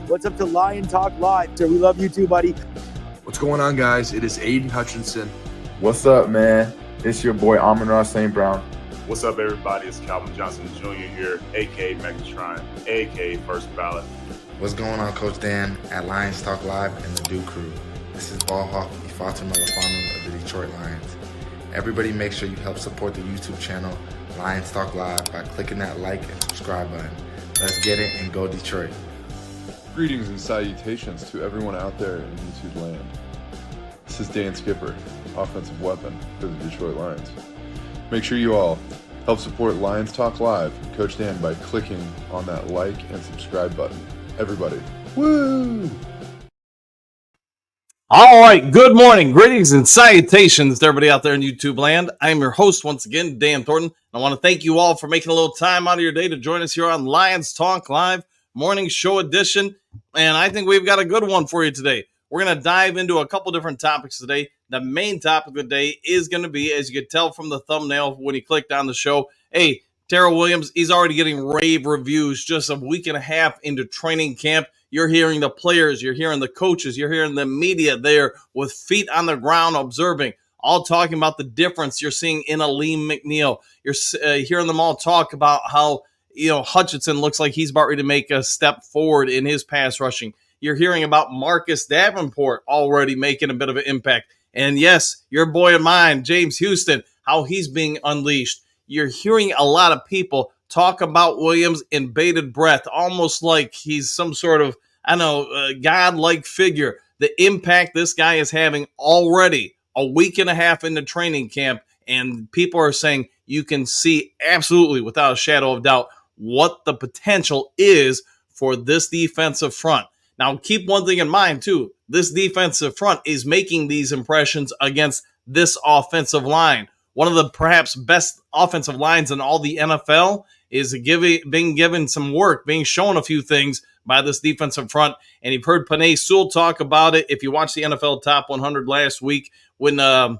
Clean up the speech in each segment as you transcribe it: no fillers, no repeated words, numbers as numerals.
What's up to Lion Talk Live? So we love you too, buddy. What's going on, guys? It is Aiden Hutchinson. What's up, man? It's your boy Amon-Ra St. Brown. What's up, everybody? It's Calvin Johnson Jr. here, a.k.a. Megatron, a.k.a. First Ballot. What's going on, Coach Dan at Lions Talk Live and the Duke Crew. This is Ball Hawk Ifeatu Melifonwu of the Detroit Lions. Everybody make sure you help support the YouTube channel Lions Talk Live by clicking that like and subscribe button. Let's get it and go Detroit. Greetings and salutations to everyone out there in YouTube land. This is Dan Skipper, offensive weapon for the Detroit Lions. Make sure you all help support Lions Talk Live and Coach Dan by clicking on that like and subscribe button. Everybody, woo! All right, good morning, greetings and salutations to everybody out there in YouTube land. I'm your host once again, Dan Thornton. I want to thank you all for making a little time out of your day to join us here on Lions Talk Live, morning show edition. And I think we've got a good one for you today. We're going to dive into a couple different topics today. The main topic of the day is going to be, as you could tell from the thumbnail when you clicked on the show, hey, Terrell Williams, he's already getting rave reviews just a week and a half into training camp. You're hearing the players, you're hearing the coaches, you're hearing the media there with feet on the ground observing, all talking about the difference you're seeing in Aleem McNeil. You're hearing them all talk about how, Hutchinson looks like he's about ready to make a step forward in his pass rushing. You're hearing about Marcus Davenport already making a bit of an impact. And yes, your boy and mine, James Houston, how he's being unleashed. You're hearing a lot of people talk about Williams in bated breath, almost like he's some sort of, godlike figure. The impact this guy is having already a week and a half into training camp. And people are saying you can see absolutely without a shadow of doubt what the potential is for this defensive front. Now, keep one thing in mind, too. This defensive front is making these impressions against this offensive line. One of the perhaps best offensive lines in all the NFL is being given some work, being shown a few things by this defensive front. And you've heard Penei Sewell talk about it. If you watched the NFL Top 100 last week when Aiden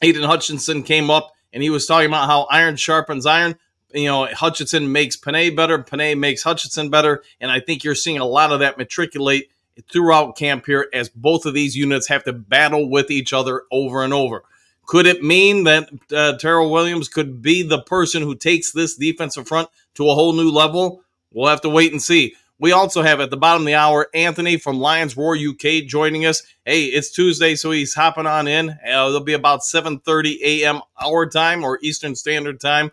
Hutchinson came up and he was talking about how iron sharpens iron, Hutchinson makes Penei better, Penei makes Hutchinson better, and I think you're seeing a lot of that matriculate throughout camp here as both of these units have to battle with each other over and over. Could it mean that Terrell Williams could be the person who takes this defensive front to a whole new level? We'll have to wait and see. We also have at the bottom of the hour, Anthony from Lions Roar UK joining us. Hey, it's Tuesday, so he's hopping on in. It'll be about 7:30 a.m. our time or Eastern Standard Time.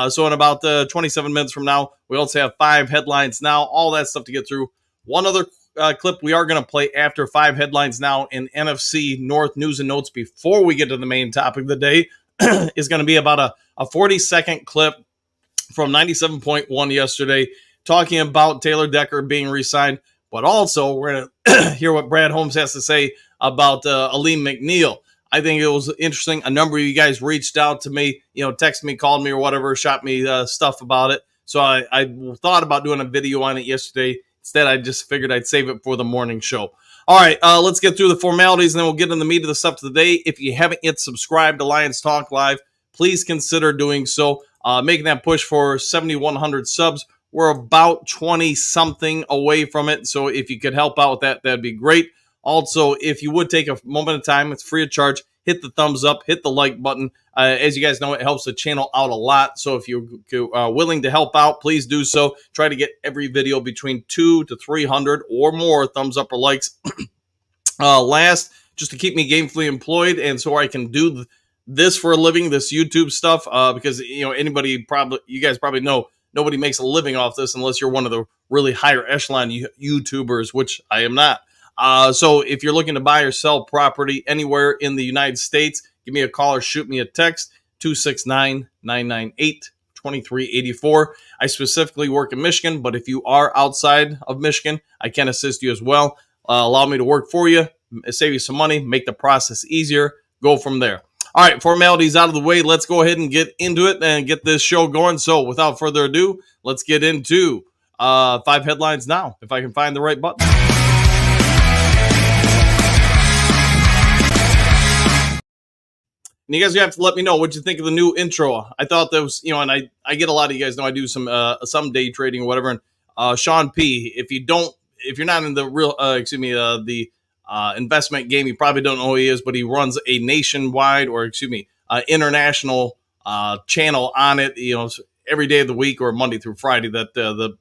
So in about 27 minutes from now, we also have 5 headlines now, all that stuff to get through. One other clip we are going to play after 5 headlines now in NFC North news and notes before we get to the main topic of the day is going to be about a 40-second clip from 97.1 yesterday talking about Taylor Decker being re-signed, but also we're going to hear what Brad Holmes has to say about Aleem McNeil. I think it was interesting. A number of you guys reached out to me, texted me, called me or whatever, shot me stuff about it. So I thought about doing a video on it yesterday. Instead, I just figured I'd save it for the morning show. All right, let's get through the formalities, and then we'll get in the meat of the stuff today. If you haven't yet subscribed to Lions Talk Live, please consider doing so. Making that push for 7,100 subs. We're about 20-something away from it, so if you could help out with that, that'd be great. Also, if you would take a moment of time, it's free of charge, hit the thumbs up, hit the like button. As you guys know, it helps the channel out a lot. So if you're willing to help out, please do so. Try to get every video between 200 to 300 or more thumbs up or likes. Last, just to keep me gainfully employed and so I can do this for a living, this YouTube stuff, because you guys probably know nobody makes a living off this unless you're one of the really higher echelon YouTubers, which I am not. So if you're looking to buy or sell property anywhere in the United States, give me a call or shoot me a text, 269-998-2384. I specifically work in Michigan, but if you are outside of Michigan, I can assist you as well. Allow me to work for you, save you some money, make the process easier, go from there. All right, formalities out of the way. Let's go ahead and get into it and get this show going. So without further ado, let's get into 5 headlines now, if I can find the right button. And you guys have to let me know what you think of the new intro. I thought that was, and I get a lot of you guys know I do some day trading or whatever. And Sean P, if you're not in the real, the investment game, you probably don't know who he is, but he runs a nationwide international channel on it, every day of the week or Monday through Friday that the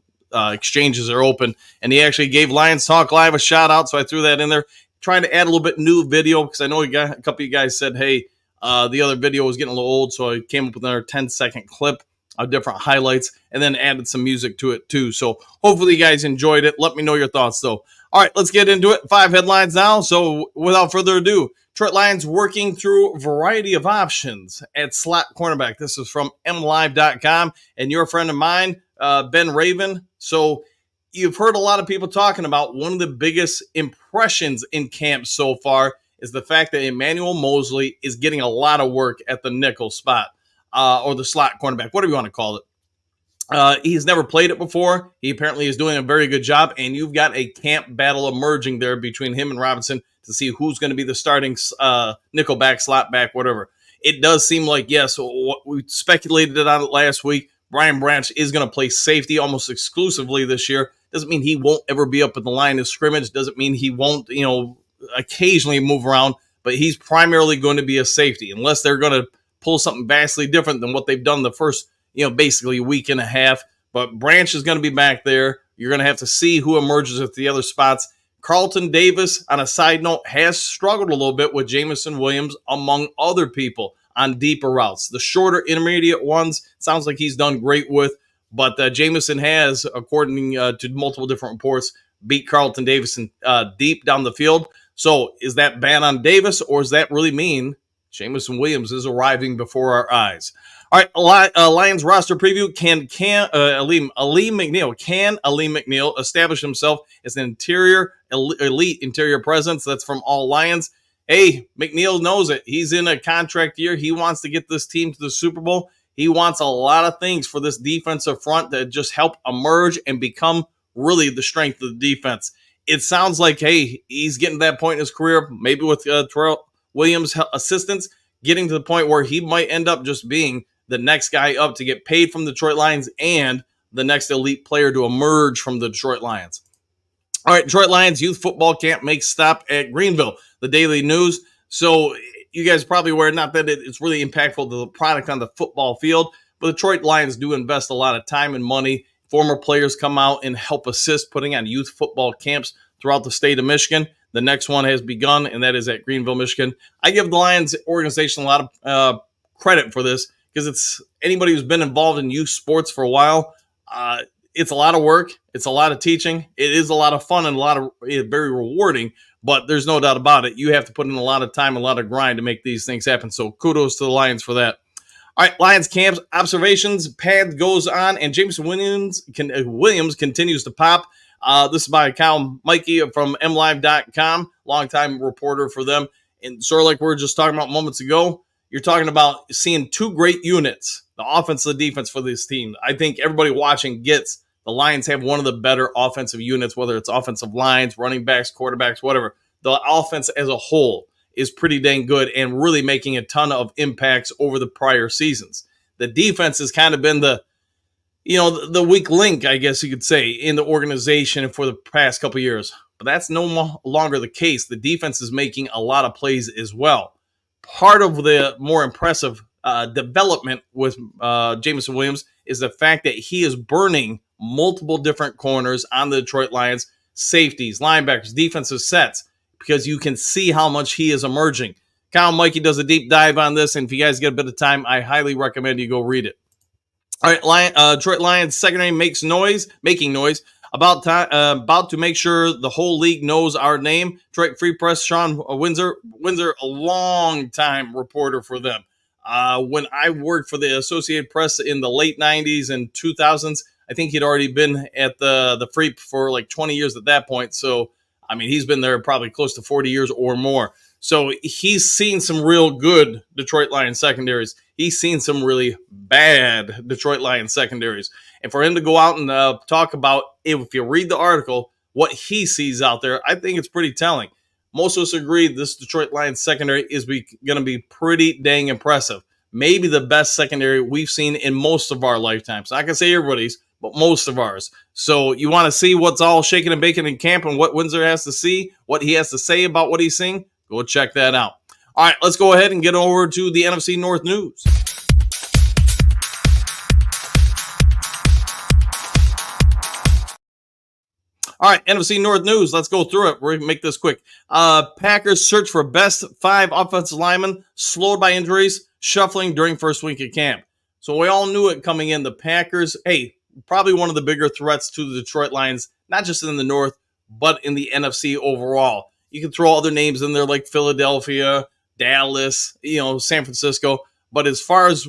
exchanges are open. And he actually gave Lions Talk Live a shout out. So I threw that in there, trying to add a little bit new video because I know a couple of you guys said, hey, the other video was getting a little old. So I came up with another 10-second clip of different highlights and then added some music to it too. So hopefully you guys enjoyed it. Let me know your thoughts though. All right, let's get into it. 5 headlines now. So without further ado, Detroit Lions working through a variety of options at slot cornerback. This is from mlive.com and your friend of mine, Ben Raven. So you've heard a lot of people talking about one of the biggest impressions in camp so far is the fact that Emmanuel Moseley is getting a lot of work at the nickel spot or the slot cornerback, whatever you want to call it. He's never played it before. He apparently is doing a very good job, and you've got a camp battle emerging there between him and Robinson to see who's going to be the starting nickelback, slot back, whatever. It does seem like, yes, what we speculated on it last week, Brian Branch is going to play safety almost exclusively this year. Doesn't mean he won't ever be up at the line of scrimmage. Doesn't mean he won't, occasionally move around, but he's primarily going to be a safety unless they're going to pull something vastly different than what they've done the first basically a week and a half. But Branch is going to be back there. You're going to have to see who emerges at the other spots. Carlton Davis, on a side note, has struggled a little bit with Jamison Williams, among other people, on deeper routes. The shorter intermediate ones, sounds like he's done great with. But Jamison has, according to multiple different reports, beat Carlton Davis deep down the field. So is that bad on Davis, or does that really mean Jamison Williams is arriving before our eyes? All right, Lions roster preview. Can Alim McNeill establish himself as an elite interior presence? That's from All Lions. Hey, McNeill knows it. He's in a contract year. He wants to get this team to the Super Bowl. He wants a lot of things for this defensive front that just help emerge and become really the strength of the defense. It sounds like, hey, he's getting to that point in his career, maybe with Terrell Williams' assistance, getting to the point where he might end up just being the next guy up to get paid from the Detroit Lions and the next elite player to emerge from the Detroit Lions. All right, Detroit Lions youth football camp makes stop at Greenville, the Daily News. So you guys are probably aware, not that it's really impactful to the product on the football field, but the Detroit Lions do invest a lot of time and money. Former players come out and help assist putting on youth football camps throughout the state of Michigan. The next one has begun, and that is at Greenville, Michigan. I give the Lions organization a lot of credit for this because it's anybody who's been involved in youth sports for a while. It's a lot of work. It's a lot of teaching. It is a lot of fun and very rewarding, but there's no doubt about it. You have to put in a lot of time, a lot of grind to make these things happen. So kudos to the Lions for that. All right, Lions camps, observations, pad goes on, and Jameson Williams continues to pop. This is by Kyle Mikey from mlive.com, longtime reporter for them. And sort of like we were just talking about moments ago, you're talking about seeing two great units, the offense and the defense for this team. I think everybody watching gets the Lions have one of the better offensive units, whether it's offensive lines, running backs, quarterbacks, whatever. The offense as a whole is pretty dang good and really making a ton of impacts over the prior seasons. The defense has kind of been the weak link, I guess you could say, in the organization for the past couple of years. But that's no longer the case. The defense is making a lot of plays as well. Part of the more impressive development with Jameson Williams is the fact that he is burning multiple different corners on the Detroit Lions, safeties, linebackers, defensive sets, because you can see how much he is emerging. Kyle Mikey does a deep dive on this, and if you guys get a bit of time, I highly recommend you go read it. All right, Detroit Lions secondary making noise about to make sure the whole league knows our name. Detroit Free Press Sean Windsor, a long-time reporter for them. When I worked for the Associated Press in the late 90s and 2000s, I think he'd already been at the Free for like 20 years at that point. So, I mean, he's been there probably close to 40 years or more. So he's seen some real good Detroit Lions secondaries. He's seen some really bad Detroit Lions secondaries. And for him to go out and talk about, if you read the article, what he sees out there, I think it's pretty telling. most of us agree this Detroit Lions secondary is going to be pretty dang impressive. Maybe the best secondary we've seen in most of our lifetimes. I can say everybody's, but most of ours. So you want to see what's all shaking and baking in camp and what Windsor has to see, what he has to say about what he's seeing? Go check that out. All right, let's go ahead and get over to the NFC North news. All right, NFC North news. Let's go through it. We're going to make this quick. Packers search for best 5 offensive linemen slowed by injuries, shuffling during first week of camp. So we all knew it coming in. The Packers, probably one of the bigger threats to the Detroit Lions, not just in the North, but in the NFC overall. You can throw other names in there like Philadelphia, Dallas, San Francisco. But as far as,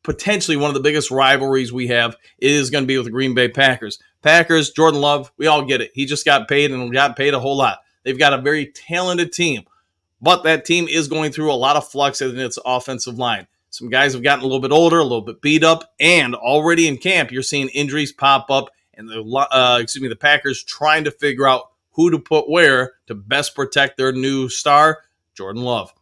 potentially one of the biggest rivalries we have is going to be with the Green Bay Packers. Packers, Jordan Love, we all get it. He just got paid and got paid a whole lot. They've got a very talented team, but that team is going through a lot of flux in its offensive line. Some guys have gotten a little bit older, a little bit beat up, and already in camp, you're seeing injuries pop up, and the Packers trying to figure out who to put where to best protect their new star, Jordan Love.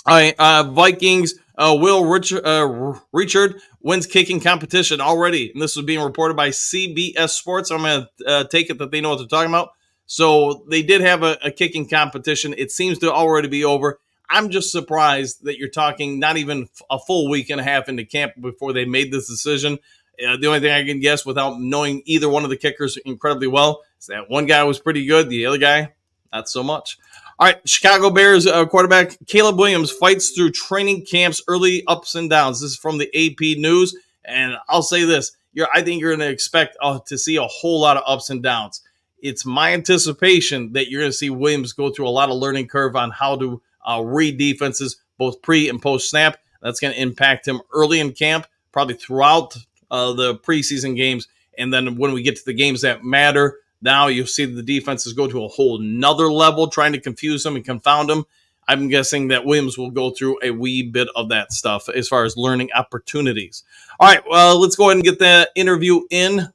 All right, Vikings, Will Richard wins kicking competition already, and this was being reported by CBS Sports. I'm going to take it that they know what they're talking about. So they did have a kicking competition. It seems to already be over. I'm just surprised that you're talking not even a full week and a half into camp before they made this decision. The only thing I can guess without knowing either one of the kickers incredibly well is that one guy was pretty good. The other guy, not so much. All right, Chicago Bears quarterback Caleb Williams fights through training camp's early ups and downs. This is from the AP News, and I'll say this. I think you're going to expect to see a whole lot of ups and downs. It's my anticipation that you're going to see Williams go through a lot of learning curve on how to read defenses, both pre and post snap. That's going to impact him early in camp, probably throughout the preseason games. And then when we get to the games that matter, now you'll see the defenses go to a whole nother level, trying to confuse them and confound them. I'm guessing that Williams will go through a wee bit of that stuff as far as learning opportunities. All right, well, let's go ahead and get that interview in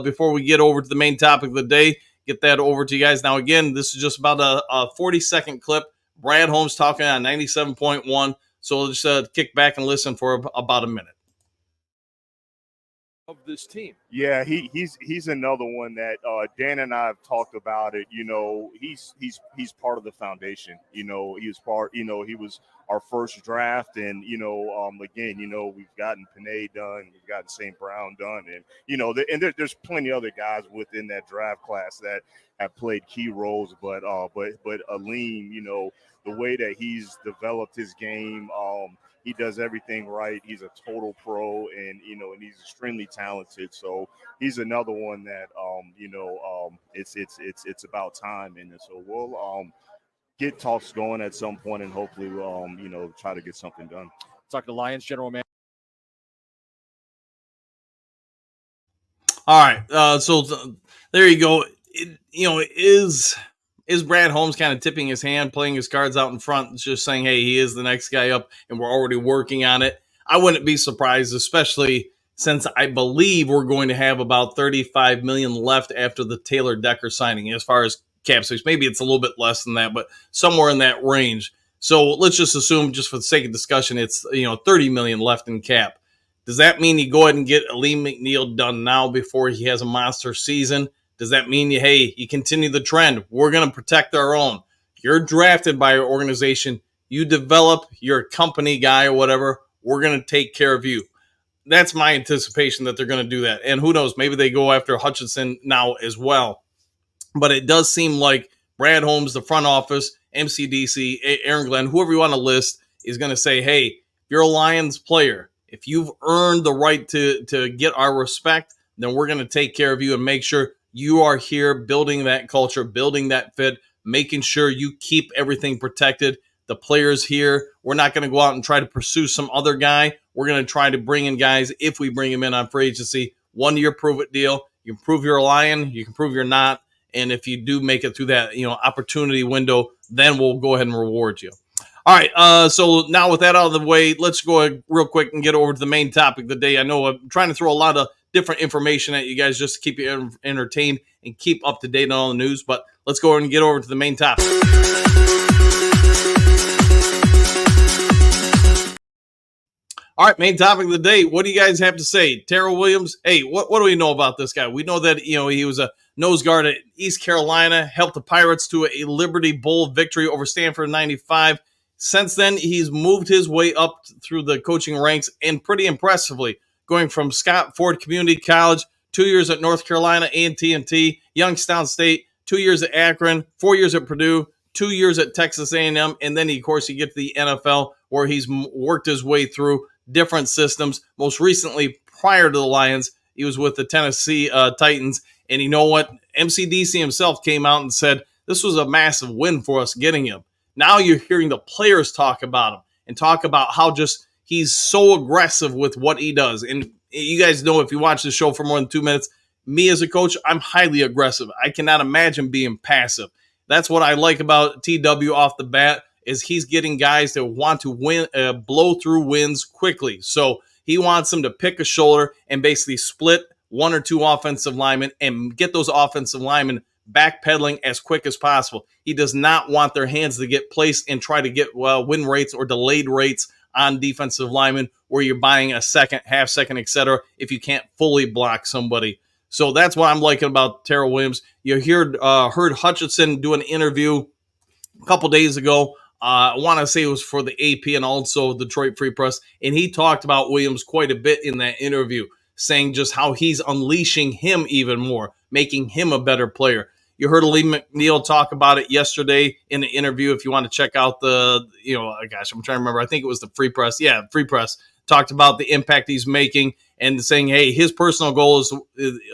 before we get over to the main topic of the day. Get that over to you guys. Now, again, this is just about a 40-second clip. Brad Holmes talking on 97.1. So let's kick back and listen for about a minute. Of this team. Yeah, he's another one that Dan and I have talked about it. He's part of the foundation. He was part. He was our first draft, and again, we've gotten Panay done, we've gotten St. Brown done, and there's plenty of other guys within that draft class that have played key roles. But Aleem, the way that he's developed his game. He does everything right. He's a total pro, and he's extremely talented. So he's another one that it's about time, and so we'll get talks going at some point, and hopefully we'll try to get something done. Talking to Lions general manager. All right, so there you go. Is Brad Holmes kind of tipping his hand, playing his cards out in front, just saying, hey, he is the next guy up, and we're already working on it? I wouldn't be surprised, especially since I believe we're going to have about $35 million left after the Taylor Decker signing as far as cap space. Maybe it's a little bit less than that, but somewhere in that range. So let's just assume, just for the sake of discussion, it's $30 million left in cap. Does that mean you go ahead and get Aleem McNeil done now before he has a monster season? Does that mean you continue the trend? We're going to protect our own. You're drafted by your organization. You develop, you're a company guy or whatever. We're going to take care of you. That's my anticipation that they're going to do that. And who knows, maybe they go after Hutchinson now as well. But it does seem like Brad Holmes, the front office, MCDC, Aaron Glenn, whoever you want to list, is going to say, hey, if you're a Lions player, if you've earned the right to get our respect, then we're going to take care of you and make sure you are here building that culture, building that fit, making sure you keep everything protected. The players here, we're not going to go out and try to pursue some other guy. We're going to try to bring in guys, if we bring them in on free agency, 1-year prove-it deal. You can prove you're a Lion. You can prove you're not. And if you do make it through that opportunity window, then we'll go ahead and reward you. All right, so now with that out of the way, let's go real quick and get over to the main topic of the day. I know I'm trying to throw a lot of different information at you guys just to keep you entertained and keep up to date on all the news. But let's go and get over to the main topic. All right, main topic of the day. What do you guys have to say? Terrell Williams, hey, what do we know about this guy? We know that, he was a nose guard at East Carolina, helped the Pirates to a Liberty Bowl victory over Stanford in 95. Since then, he's moved his way up through the coaching ranks, and pretty impressively, going from Scott Ford Community College, 2 years at North Carolina A&T, Youngstown State, 2 years at Akron, 4 years at Purdue, 2 years at Texas A&M, and then, of course, you get to the NFL, where he's worked his way through different systems. Most recently, prior to the Lions, he was with the Tennessee Titans. And you know what? MCDC himself came out and said, this was a massive win for us getting him. Now you're hearing the players talk about him and talk about how just he's so aggressive with what he does. And you guys know, if you watch the show for more than 2 minutes, me as a coach, I'm highly aggressive. I cannot imagine being passive. That's what I like about TW off the bat, is he's getting guys that want to win, blow through wins quickly. So he wants them to pick a shoulder and basically split one or two offensive linemen and get those offensive linemen backpedaling as quick as possible. He does not want their hands to get placed and try to get win rates or delayed rates on defensive linemen where you're buying a second, half second, etc. if you can't fully block somebody. So that's what I'm liking about Terrell Williams. You heard Hutchinson do an interview a couple days ago. I want to say it was for the AP and also Detroit Free Press, and he talked about Williams quite a bit in that interview, saying just how he's unleashing him even more, making him a better player. You heard Lee McNeil talk about it yesterday in the interview. If you want to check out I'm trying to remember. I think it was the Free Press. Yeah, Free Press talked about the impact he's making and saying, hey, his personal goal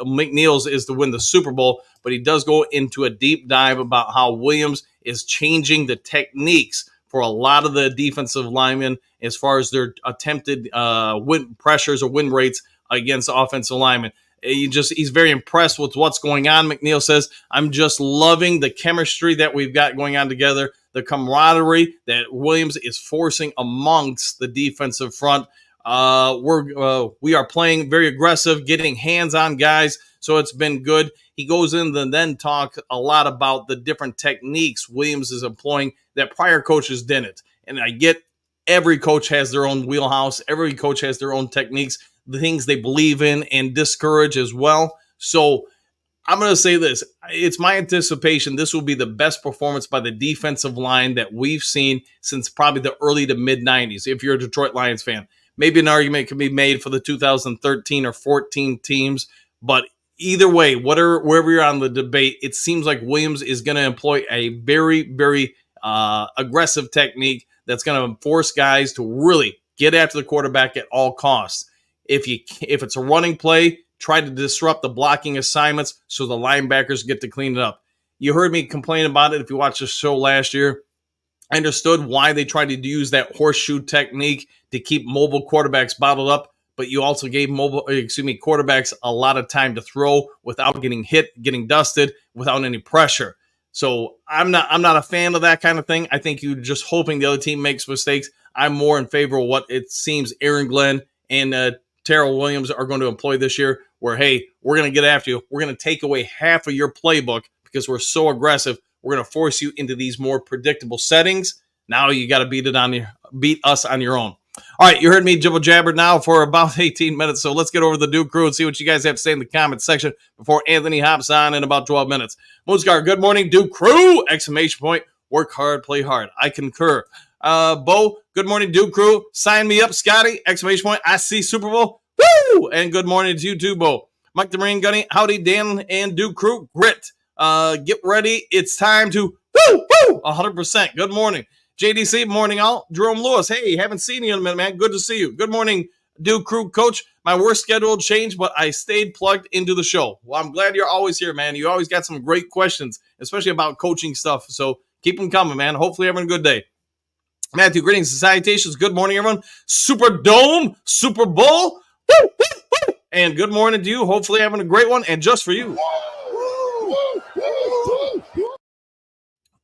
McNeil's is to win the Super Bowl, but he does go into a deep dive about how Williams is changing the techniques for a lot of the defensive linemen as far as their attempted win pressures or win rates against offensive linemen. He's very impressed with what's going on. McNeil says, I'm just loving the chemistry that we've got going on together, the camaraderie that Williams is forcing amongst the defensive front. We are playing very aggressive, getting hands on guys, so it's been good. He goes in and then talk a lot about the different techniques Williams is employing that prior coaches didn't. And I get every coach has their own wheelhouse. Every coach has their own techniques, the things they believe in and discourage as well. So I'm going to say this. It's my anticipation this will be the best performance by the defensive line that we've seen since probably the early to mid-90s, if you're a Detroit Lions fan. Maybe an argument can be made for the 2013 or 14 teams, but either way, wherever you're on the debate, it seems like Williams is going to employ a very, very aggressive technique that's going to force guys to really get after the quarterback at all costs. If it's a running play, try to disrupt the blocking assignments so the linebackers get to clean it up. You heard me complain about it if you watched the show last year. I understood why they tried to use that horseshoe technique to keep mobile quarterbacks bottled up, but you also gave quarterbacks a lot of time to throw without getting hit, getting dusted, without any pressure. So I'm not a fan of that kind of thing. I think you're just hoping the other team makes mistakes. I'm more in favor of what it seems Aaron Glenn and Terrell Williams are going to employ this year, where, hey, we're going to get after you. We're going to take away half of your playbook because we're so aggressive. We're going to force you into these more predictable settings. Now you got to beat us on your own. All right, you heard me jibble jabber now for about 18 minutes, so let's get over to the Duke Crew and see what you guys have to say in the comments section before Anthony hops on in about 12 minutes. Moonscar, good morning, Duke Crew! Exclamation point. Work hard, play hard. I concur. Bo, good morning, Duke Crew. Sign me up, Scotty! Exclamation point. I see Super Bowl. Woo! And good morning to you too, Bo. Mike the Marine Gunny, howdy, Dan and Duke Crew. Grit. Get ready. It's time to woo! 100%. Good morning. JDC, morning all. Jerome Lewis, hey, haven't seen you in a minute, man. Good to see you. Good morning, Duke Crew. Coach, my work schedule changed, but I stayed plugged into the show. Well, I'm glad you're always here, man. You always got some great questions, especially about coaching stuff. So keep them coming, man. Hopefully having a good day. Matthew, greetings and salutations. Good morning, everyone. Super Dome, Super Bowl. Woo, woo, woo. And good morning to you. Hopefully having a great one and just for you.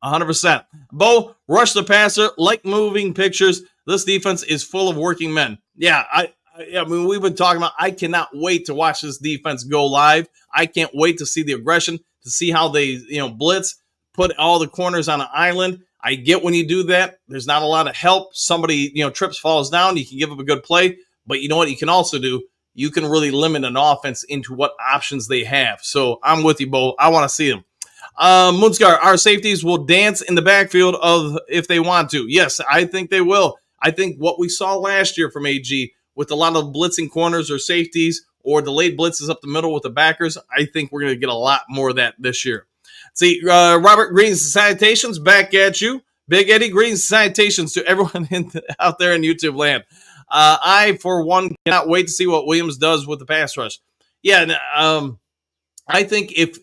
100%. Bo, rush the passer, like moving pictures. This defense is full of working men. Yeah, I mean, we've been talking about, I cannot wait to watch this defense go live. I can't wait to see the aggression, to see how they, blitz, put all the corners on an island. I get when you do that, there's not a lot of help. Somebody, trips, falls down. You can give up a good play. But you know what you can also do? You can really limit an offense into what options they have. So I'm with you, Bo. I want to see them. Moonscar, our safeties will dance in the backfield if they want to. Yes, I think they will. I think what we saw last year from AG with a lot of blitzing corners or safeties or delayed blitzes up the middle with the backers, I think we're going to get a lot more of that this year. See, Robert Green's salutations back at you. Big Eddie Green's salutations to everyone out there in YouTube land. I, for one, cannot wait to see what Williams does with the pass rush. Yeah, I think if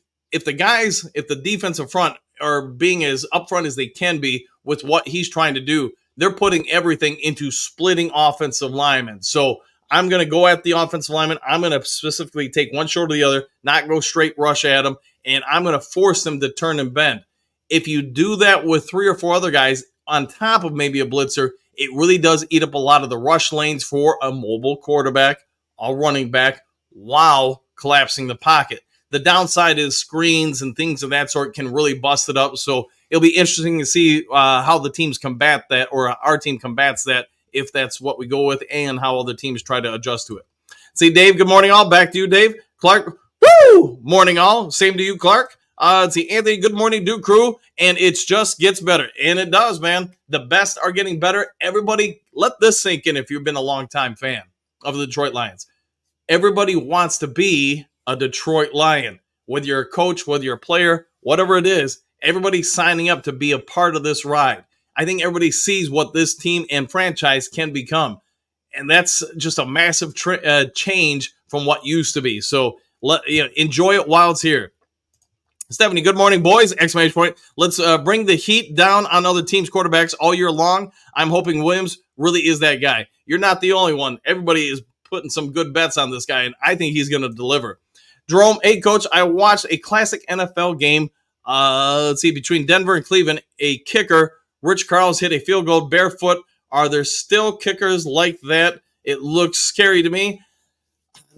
the defensive front are being as upfront as they can be with what he's trying to do, they're putting everything into splitting offensive linemen. So I'm going to go at the offensive lineman. I'm going to specifically take one short of the other, not go straight rush at them, and I'm going to force them to turn and bend. If you do that with 3 or 4 other guys on top of maybe a blitzer, it really does eat up a lot of the rush lanes for a mobile quarterback, a running back, while collapsing the pocket. The downside is screens and things of that sort can really bust it up. So it'll be interesting to see how the teams combat that, or our team combats that, if that's what we go with, and how other teams try to adjust to it. See, Dave, good morning, all. Back to you, Dave. Clark, woo! Morning, all. Same to you, Clark. See, Anthony, good morning, Duke Crew. And it just gets better. And it does, man. The best are getting better. Everybody, let this sink in if you've been a longtime fan of the Detroit Lions. Everybody wants to be a Detroit Lion. Whether you're a coach, whether you're a player, whatever it is, everybody's signing up to be a part of this ride. I think everybody sees what this team and franchise can become. And that's just a massive change from what used to be. So enjoy it while it's here. Stephanie, good morning, boys! Exclamation point. Let's bring the heat down on other teams' quarterbacks all year long. I'm hoping Williams really is that guy. You're not the only one. Everybody is putting some good bets on this guy, and I think he's going to deliver. Jerome, hey, Coach, I watched a classic NFL game, between Denver and Cleveland. A kicker, Rich Carls, hit a field goal barefoot. Are there still kickers like that? It looks scary to me.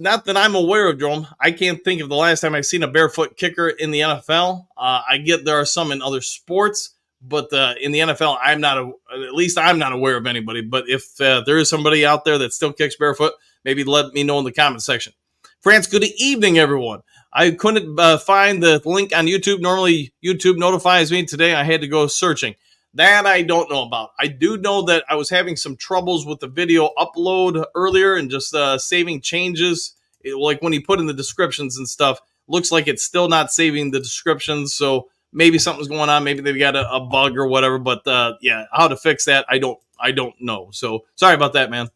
Not that I'm aware of, Jerome. I can't think of the last time I've seen a barefoot kicker in the NFL. I get there are some in other sports, but in the NFL, I'm not aware of anybody. But if there is somebody out there that still kicks barefoot, maybe let me know in the comment section. France, good evening, everyone. I couldn't find the link on YouTube. Normally, YouTube notifies me. Today, I had to go searching. That I don't know about. I do know that I was having some troubles with the video upload earlier and just saving changes. Like when you put in the descriptions and stuff, looks like it's still not saving the descriptions. So maybe something's going on. Maybe they've got a bug or whatever. But how to fix that, I don't know. So sorry about that, man.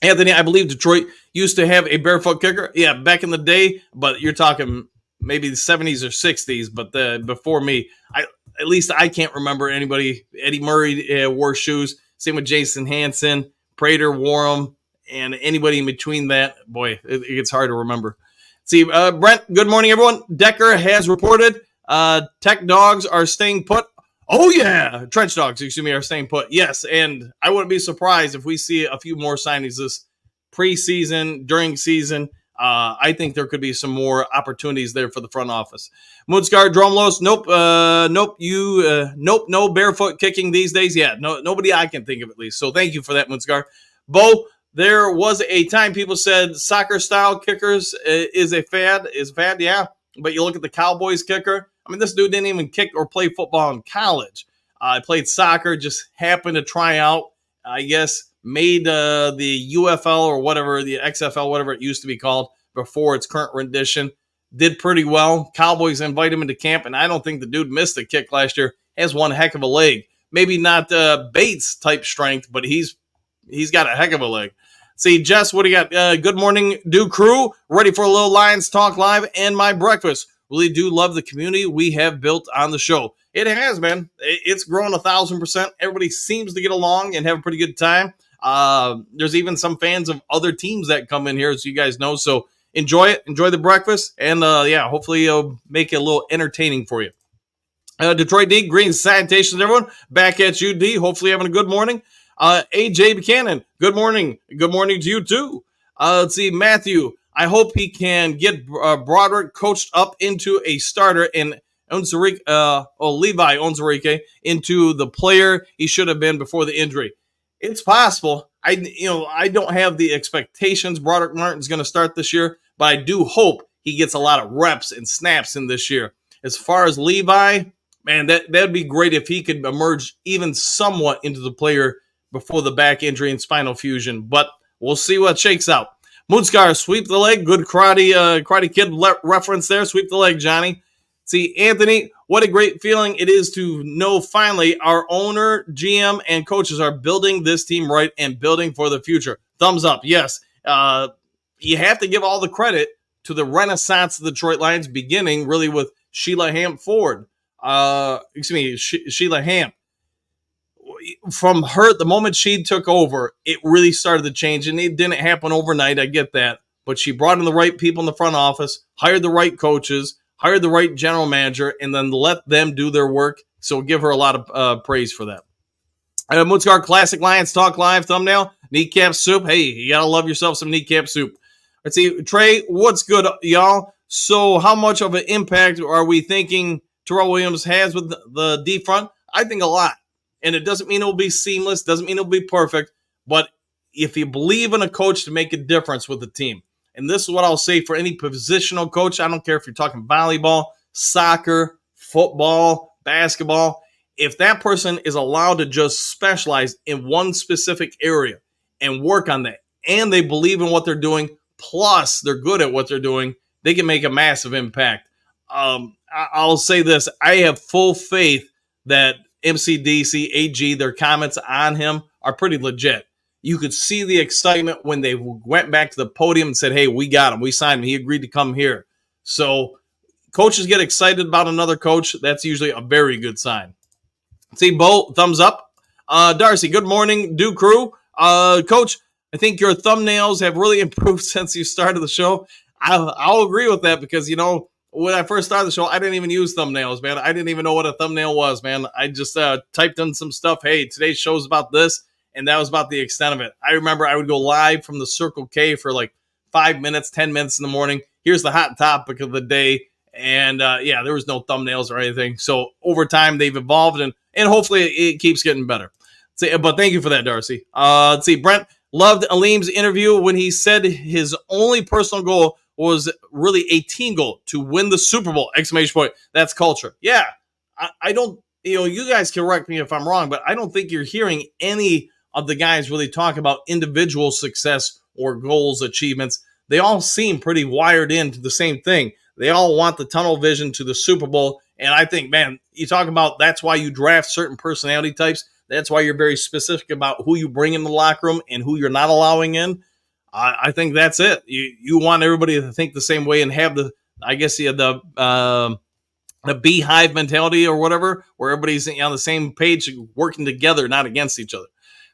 Anthony, I believe Detroit used to have a barefoot kicker. Yeah, back in the day, but you're talking maybe the 70s or 60s. But before me, at least I can't remember anybody. Eddie Murray wore shoes. Same with Jason Hansen. Prater wore them. And anybody in between that, boy, it gets hard to remember. See, Brent, good morning, everyone. Decker has reported Tech Dogs are staying put. Oh, yeah. Trench Dogs, are staying put. Yes, and I wouldn't be surprised if we see a few more signings this preseason, during season. I think there could be some more opportunities there for the front office. Moonscar, Dromlos, no barefoot kicking these days. Yeah, nobody I can think of at least. So thank you for that, Moonscar. Bo, there was a time people said soccer-style kickers is a fad. Yeah. But you look at the Cowboys kicker. I mean, this dude didn't even kick or play football in college. I played soccer, just happened to try out, I guess, made the UFL or whatever, the XFL, whatever it used to be called before its current rendition. Did pretty well. Cowboys invite him into camp, and I don't think the dude missed a kick last year. Has one heck of a leg. Maybe not Bates type strength, but he's got a heck of a leg. See, Jess, what do you got? Good morning, Duke Crew. Ready for a little Lions Talk Live and my breakfast. Really do love the community we have built on the show. It has, man. It's grown 1,000%. Everybody seems to get along and have a pretty good time. There's even some fans of other teams that come in here, as you guys know. So enjoy it. Enjoy the breakfast. And, hopefully it'll make it a little entertaining for you. Detroit D, Green Salutations, everyone. Back at you, D. Hopefully having a good morning. AJ Buchanan, good morning. Good morning to you, too. Let's see, Matthew. I hope he can get Broderick coached up into a starter and Levi Onzarike into the player he should have been before the injury. It's possible. I don't have the expectations Broderick Martin's going to start this year, but I do hope he gets a lot of reps and snaps in this year. As far as Levi, man, that'd be great if he could emerge even somewhat into the player before the back injury and spinal fusion. But we'll see what shakes out. Moonscar, sweep the leg. Good Karate Kid reference there. Sweep the leg, Johnny. See, Anthony, what a great feeling it is to know finally our owner, GM, and coaches are building this team right and building for the future. Thumbs up. Yes. You have to give all the credit to the renaissance of the Detroit Lions, beginning really with Sheila Hamp Ford. Sheila Hamp. From her, the moment she took over, it really started to change, and it didn't happen overnight. I get that, but she brought in the right people in the front office, hired the right coaches, hired the right general manager, and then let them do their work. So give her a lot of praise for that. Mutzgar Classic Lions Talk Live thumbnail, kneecap soup. Hey, you got to love yourself some kneecap soup. Let's see, Trey, what's good, y'all? So how much of an impact are we thinking Terrell Williams has with the D front? I think a lot. And it doesn't mean it'll be seamless, doesn't mean it'll be perfect, but if you believe in a coach to make a difference with the team, and this is what I'll say for any positional coach, I don't care if you're talking volleyball, soccer, football, basketball, if that person is allowed to just specialize in one specific area and work on that, and they believe in what they're doing, plus they're good at what they're doing, they can make a massive impact. I'll say this, I have full faith that MCDC, AG, their comments on him are pretty legit. You could see the excitement when they went back to the podium and said, hey, we got him. We signed him. He agreed to come here. So coaches get excited about another coach. That's usually a very good sign. See, Bo, thumbs up. Darcy, good morning, Do Crew. Coach, I think your thumbnails have really improved since you started the show. I'll agree with that because, when I first started the show, I didn't even use thumbnails, man. I didn't even know what a thumbnail was, man. I just typed in some stuff. Hey, today's show's about this, and that was about the extent of it. I remember I would go live from the Circle K for like 5 minutes, 10 minutes in the morning. Here's the hot topic of the day, and there was no thumbnails or anything. So over time, they've evolved, and hopefully it keeps getting better. But thank you for that, Darcy. Let's see, Brent loved Aleem's interview when he said his only personal goal was really a team goal to win the Super Bowl, ! That's culture. Yeah, I don't, you guys correct me if I'm wrong, but I don't think you're hearing any of the guys really talk about individual success or goals, achievements. They all seem pretty wired into the same thing. They all want the tunnel vision to the Super Bowl. And I think, man, you talk about that's why you draft certain personality types. That's why you're very specific about who you bring in the locker room and who you're not allowing in. I think that's it. You want everybody to think the same way and have the beehive mentality or whatever, where everybody's on the same page, working together, not against each other.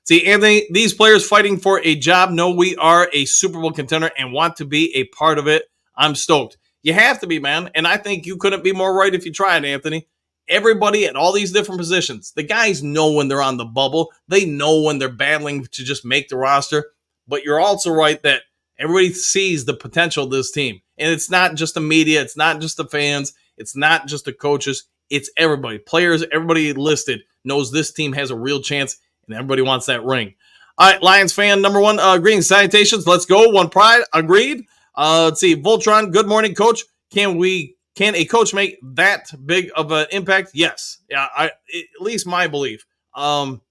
See, Anthony, these players fighting for a job know we are a Super Bowl contender and want to be a part of it. I'm stoked. You have to be, man. And I think you couldn't be more right if you tried, Anthony. Everybody at all these different positions, the guys know when they're on the bubble. They know when they're battling to just make the roster. But you're also right that everybody sees the potential of this team. And it's not just the media. It's not just the fans. It's not just the coaches. It's everybody. Players, everybody listed knows this team has a real chance, and everybody wants that ring. All right, Lions fan number one, greetings, salutations. Let's go. One pride. Agreed. Let's see. Voltron, good morning, coach. Can a coach make that big of an impact? Yes. Yeah, at least my belief. Over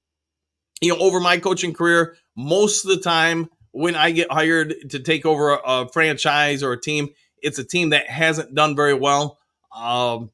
my coaching career, most of the time when I get hired to take over a franchise or a team, it's a team that hasn't done very well. And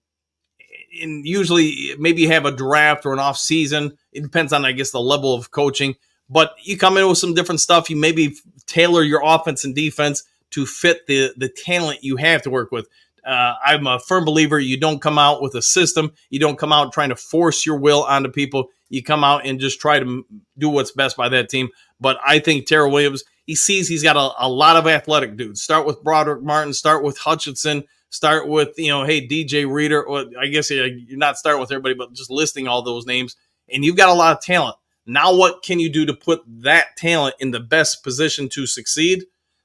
usually maybe you have a draft or an off season. It depends on, I guess, the level of coaching. But you come in with some different stuff. You maybe tailor your offense and defense to fit the talent you have to work with. I'm a firm believer you don't come out with a system. You don't come out trying to force your will onto people. You come out and just try to do what's best by that team. But I think Terrell Williams, he sees he's got a lot of athletic dudes. Start with Broderick Martin, start with Hutchinson, start with, hey, DJ Reader. Well, I guess you're not starting with everybody, but just listing all those names. And you've got a lot of talent. Now what can you do to put that talent in the best position to succeed?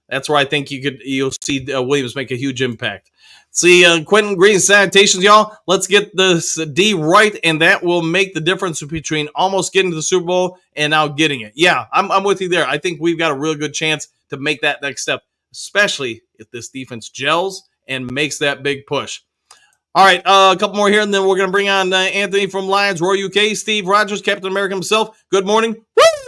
That's where I think you'll see Williams make a huge impact. See, Quentin Green Sanitations, y'all. Let's get this D right, and that will make the difference between almost getting to the Super Bowl and now getting it. Yeah, I'm with you there. I think we've got a real good chance to make that next step, especially if this defense gels and makes that big push. All right, a couple more here, and then we're going to bring on Anthony from Lions Roar UK, Steve Rogers, Captain America himself. Good morning.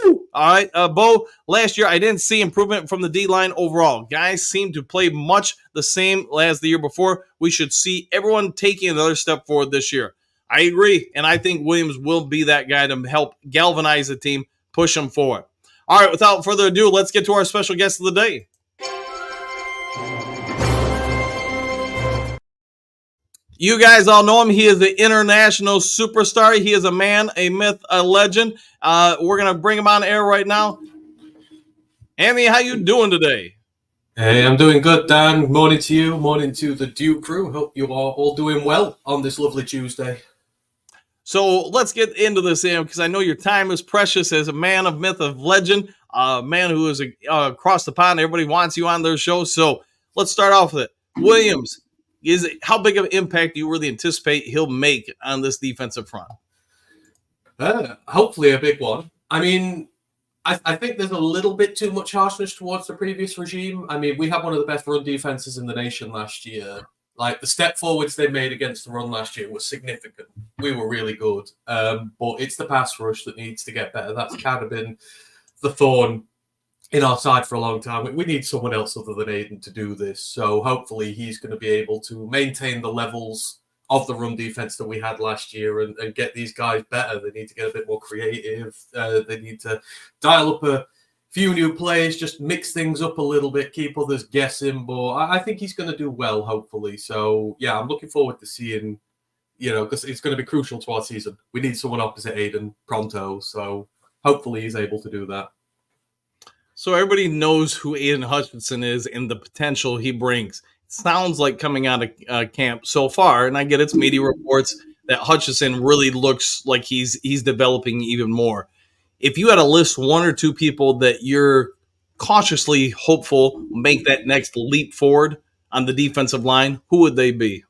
Woo! All right, Bo, last year I didn't see improvement from the D-line overall. Guys seem to play much the same as the year before. We should see everyone taking another step forward this year. I agree, and I think Williams will be that guy to help galvanize the team, push them forward. All right, without further ado, let's get to our special guest of the day. You guys all know him. He is the international superstar. He is a man, a myth, a legend. We're going to bring him on air right now. Anthony, how you doing today? Hey, I'm doing good, Dan. Morning to you. Morning to the Duke crew. Hope you are all doing well on this lovely Tuesday. So let's get into this, Sam, because I know your time is precious as a man of myth, of legend, a man who is across the pond. Everybody wants you on their show. So let's start off with it. Williams. How big of an impact do you really anticipate he'll make on this defensive front? Hopefully a big one. I mean, I think there's a little bit too much harshness towards the previous regime. I mean, we had one of the best run defenses in the nation last year. Like, the step forwards they made against the run last year was significant. We were really good. But it's the pass rush that needs to get better. That's kind of been the thorn in our side for a long time. We need someone else other than Aiden to do this. So hopefully he's going to be able to maintain the levels of the run defense that we had last year and get these guys better. They need to get a bit more creative. They need to dial up a few new plays, just mix things up a little bit, keep others guessing. But I think he's going to do well, hopefully. So, yeah, I'm looking forward to seeing, because it's going to be crucial to our season. We need someone opposite Aiden pronto. So hopefully he's able to do that. So everybody knows who Aiden Hutchinson is and the potential he brings. It sounds like coming out of camp so far, and I get it's media reports that Hutchinson really looks like he's developing even more. If you had to list one or two people that you're cautiously hopeful make that next leap forward on the defensive line, who would they be?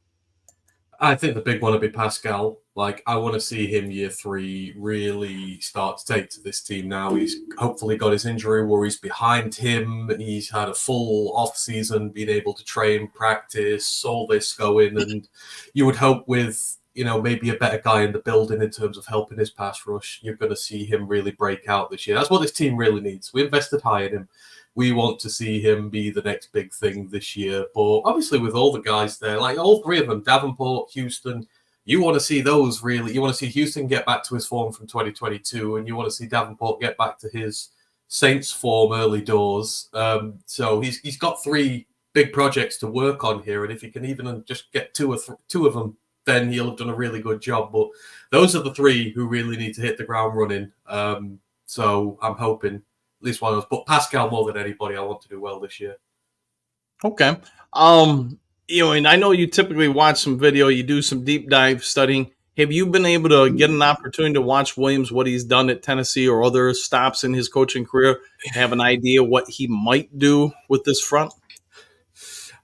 I think the big one would be Pascal. Like, I want to see him year 3 really start to take to this team now. He's hopefully got his injury worries behind him. He's had a full off-season, been able to train, practice, all this going. And you would hope with, maybe a better guy in the building in terms of helping his pass rush, you're going to see him really break out this year. That's what this team really needs. We invested high in him. We want to see him be the next big thing this year. But obviously with all the guys there, like all three of them, Davenport, Houston, you want to see those really. You want to see Houston get back to his form from 2022, and you want to see Davenport get back to his Saints form early doors. So he's got 3 big projects to work on here, and if he can even just get two of them, then he'll have done a really good job. But those are the 3 who really need to hit the ground running. So I'm hoping at least one of those. But Pascal, more than anybody, I want to do well this year. Okay. And I know you typically watch some video, you do some deep dive studying. Have you been able to get an opportunity to watch Williams, what he's done at Tennessee or other stops in his coaching career, have an idea what he might do with this front?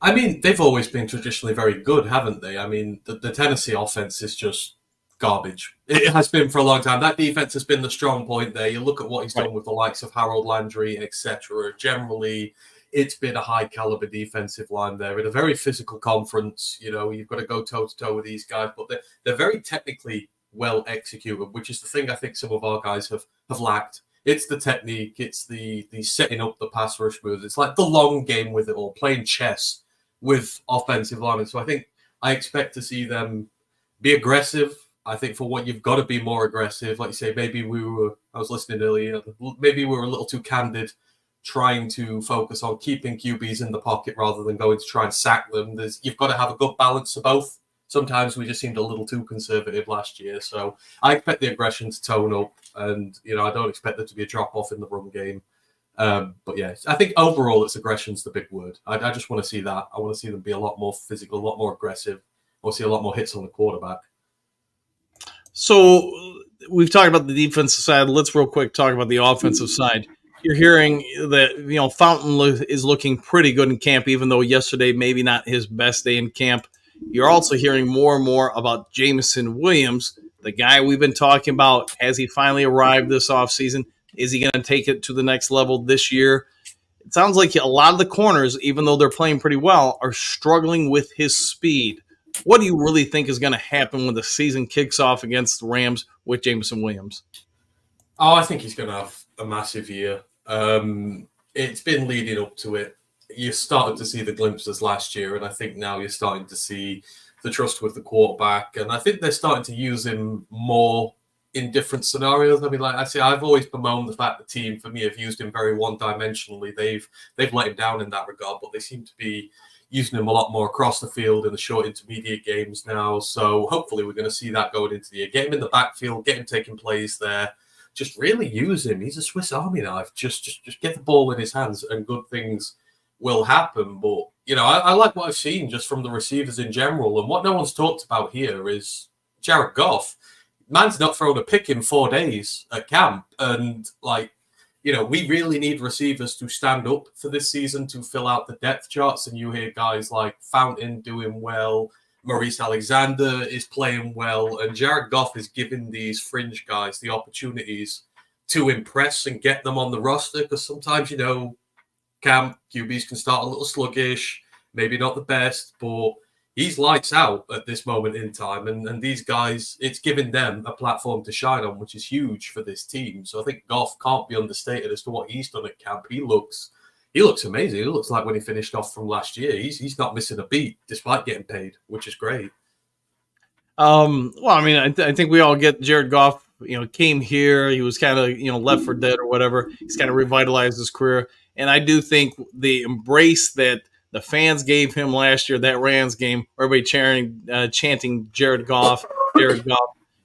I mean, they've always been traditionally very good, haven't they? I mean, the Tennessee offense is just garbage. It has been for a long time. That defense has been the strong point there. You look at what he's done with the likes of Harold Landry, etc. Generally, it's been a high-caliber defensive line there in a very physical conference. You've got to go toe-to-toe with these guys, but they're very technically well executed, which is the thing I think some of our guys have lacked. It's the technique. It's the setting up the pass rush moves. It's like the long game with it all, playing chess with offensive linemen. So I expect to see them be aggressive. I think for what you've got to be more aggressive. Like you say, I was listening earlier, maybe we were a little too candid trying to focus on keeping QBs in the pocket rather than going to try and sack them. You've got to have a good balance of both. Sometimes we just seemed a little too conservative last year. So I expect the aggression to tone up, and I don't expect there to be a drop-off in the run game. But yeah, I think overall it's aggression's the big word. I just want to see that. I want to see them be a lot more physical, a lot more aggressive. I want to see a lot more hits on the quarterback. So we've talked about the defensive side. Let's real quick talk about the offensive side. you're hearing that, Fountain is looking pretty good in camp, even though yesterday maybe not his best day in camp. You're also hearing more and more about Jameson Williams, the guy we've been talking about. Has he finally arrived this offseason? Is he going to take it to the next level this year? It sounds like a lot of the corners, even though they're playing pretty well, are struggling with his speed. What do you really think is going to happen when the season kicks off against the Rams with Jameson Williams? Oh, I think he's going to have a massive year. It's been leading up to it. You started to see the glimpses last year, and I think now you're starting to see the trust with the quarterback. And I think they're starting to use him more in different scenarios. I mean, like I say, I've always bemoaned the fact the team, for me, have used him very one-dimensionally. They've let him down in that regard, but they seem to be using him a lot more across the field in the short intermediate games now. So hopefully we're going to see that going into the year. Get him in the backfield, get him taking plays there. Just really use him. He's a Swiss Army knife. Just get the ball in his hands and good things will happen. But, I like what I've seen just from the receivers in general. And what no one's talked about here is Jared Goff. Man's not thrown a pick in 4 days at camp. And, we really need receivers to stand up for this season to fill out the depth charts. And you hear guys like Fountain doing well. Maurice Alexander is playing well, and Jared Goff is giving these fringe guys the opportunities to impress and get them on the roster, because sometimes, camp QBs can start a little sluggish, maybe not the best, but he's lights out at this moment in time, and these guys, it's giving them a platform to shine on, which is huge for this team. So I think Goff can't be understated as to what he's done at camp. He looks amazing. It looks like when he finished off from last year, he's not missing a beat despite getting paid, which is great. I think we all get Jared Goff, came here. He was kind of, left for dead or whatever. He's kind of revitalized his career. And I do think the embrace that the fans gave him last year, that Rams game, everybody chanting Jared Goff,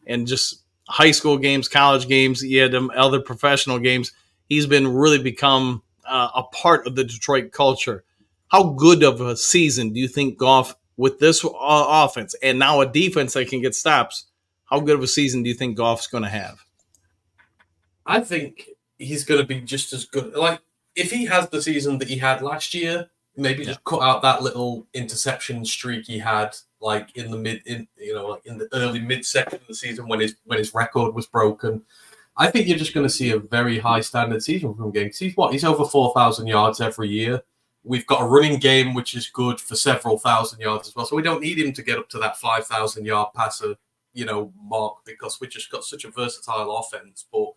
and just high school games, college games, other professional games. He's been really become a part of the Detroit culture. How good of a season do you think Goff, with this offense and now a defense that can get stops, how good of a season do you think Goff's going to have? I think he's going to be just as good. Like, if he has the season that he had last year, maybe just cut out that little interception streak he had, like in the early mid section of the season when his record was broken. I think you're just going to see a very high standard season from him. He's over 4,000 yards every year. We've got a running game which is good for several thousand yards as well. So we don't need him to get up to that 5,000 yard passer, mark, because we just got such a versatile offense. But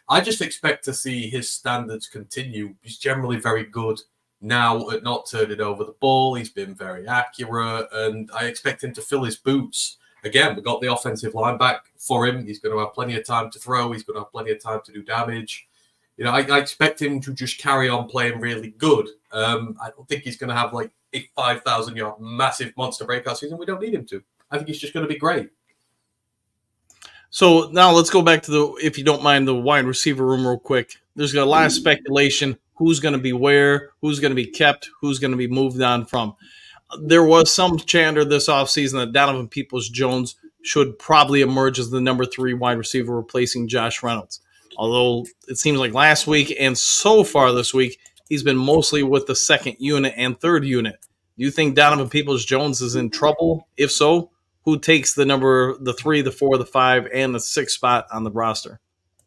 I just expect to see his standards continue. He's generally very good now at not turning over the ball. He's been very accurate, and I expect him to fill his boots. Again, we got the offensive line back for him. He's going to have plenty of time to throw. He's going to have plenty of time to do damage. I expect him to just carry on playing really good. I don't think he's going to have like a 5,000-yard massive monster breakout season. We don't need him to. I think he's just going to be great. So now let's go back to if you don't mind, the wide receiver room real quick. There's a lot of speculation. Who's going to be where? Who's going to be kept? Who's going to be moved on from? There was some chatter this offseason that Donovan Peoples-Jones should probably emerge as the number 3 wide receiver replacing Josh Reynolds. Although it seems like last week and so far this week, he's been mostly with the second unit and third unit. Do you think Donovan Peoples-Jones is in trouble? If so, who takes the 3, the 4, the 5, and the 6 spot on the roster?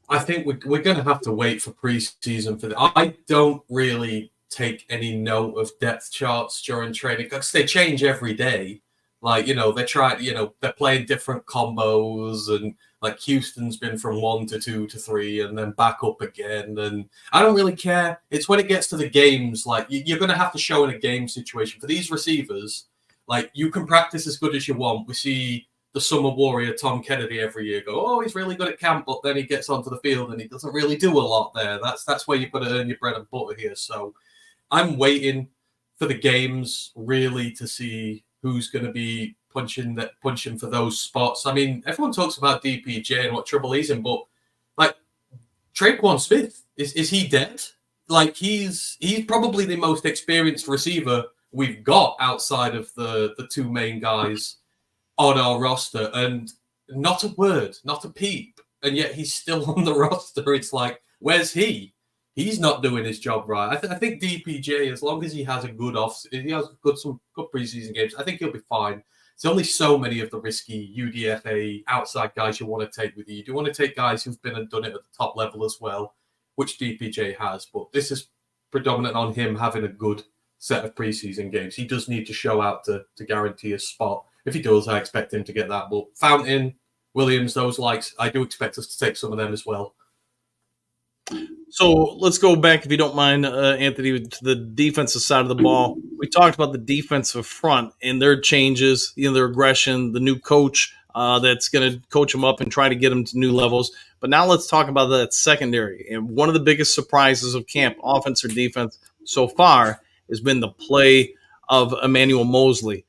I think we're going to have to wait for preseason for that. I don't really take any note of depth charts during training because they change every day. Like, they're playing different combos, and like Houston's been from 1 to 2 to 3 and then back up again. And I don't really care. It's when it gets to the games, like you're going to have to show in a game situation for these receivers. Like, you can practice as good as you want. We see the summer warrior Tom Kennedy every year go, oh, he's really good at camp, but then he gets onto the field and he doesn't really do a lot there. That's where you've got to earn your bread and butter here. So I'm waiting for the games really to see who's going to be punching for those spots. I mean, everyone talks about DPJ and what trouble he's in, but like Traquan Smith, is he dead? Like, he's probably the most experienced receiver we've got outside of the 2 main guys on our roster, and not a word, not a peep, and yet he's still on the roster. It's like, where's he? he's not doing his job right. I think DPJ, as long as he has a good he has some good preseason games, I think he'll be fine. There's only so many of the risky UDFA outside guys you want to take with you. You do want to take guys who've been and done it at the top level as well, which DPJ has. But this is predominant on him having a good set of preseason games. He does need to show out to guarantee a spot. If he does, I expect him to get that. But Fountain, Williams, those likes, I do expect us to take some of them as well. So let's go back, if you don't mind, Anthony, to the defensive side of the ball. We talked about the defensive front and their changes, their aggression, the new coach that's going to coach them up and try to get them to new levels. But now let's talk about that secondary. And one of the biggest surprises of camp, offense or defense, so far has been the play of Emmanuel Mosley.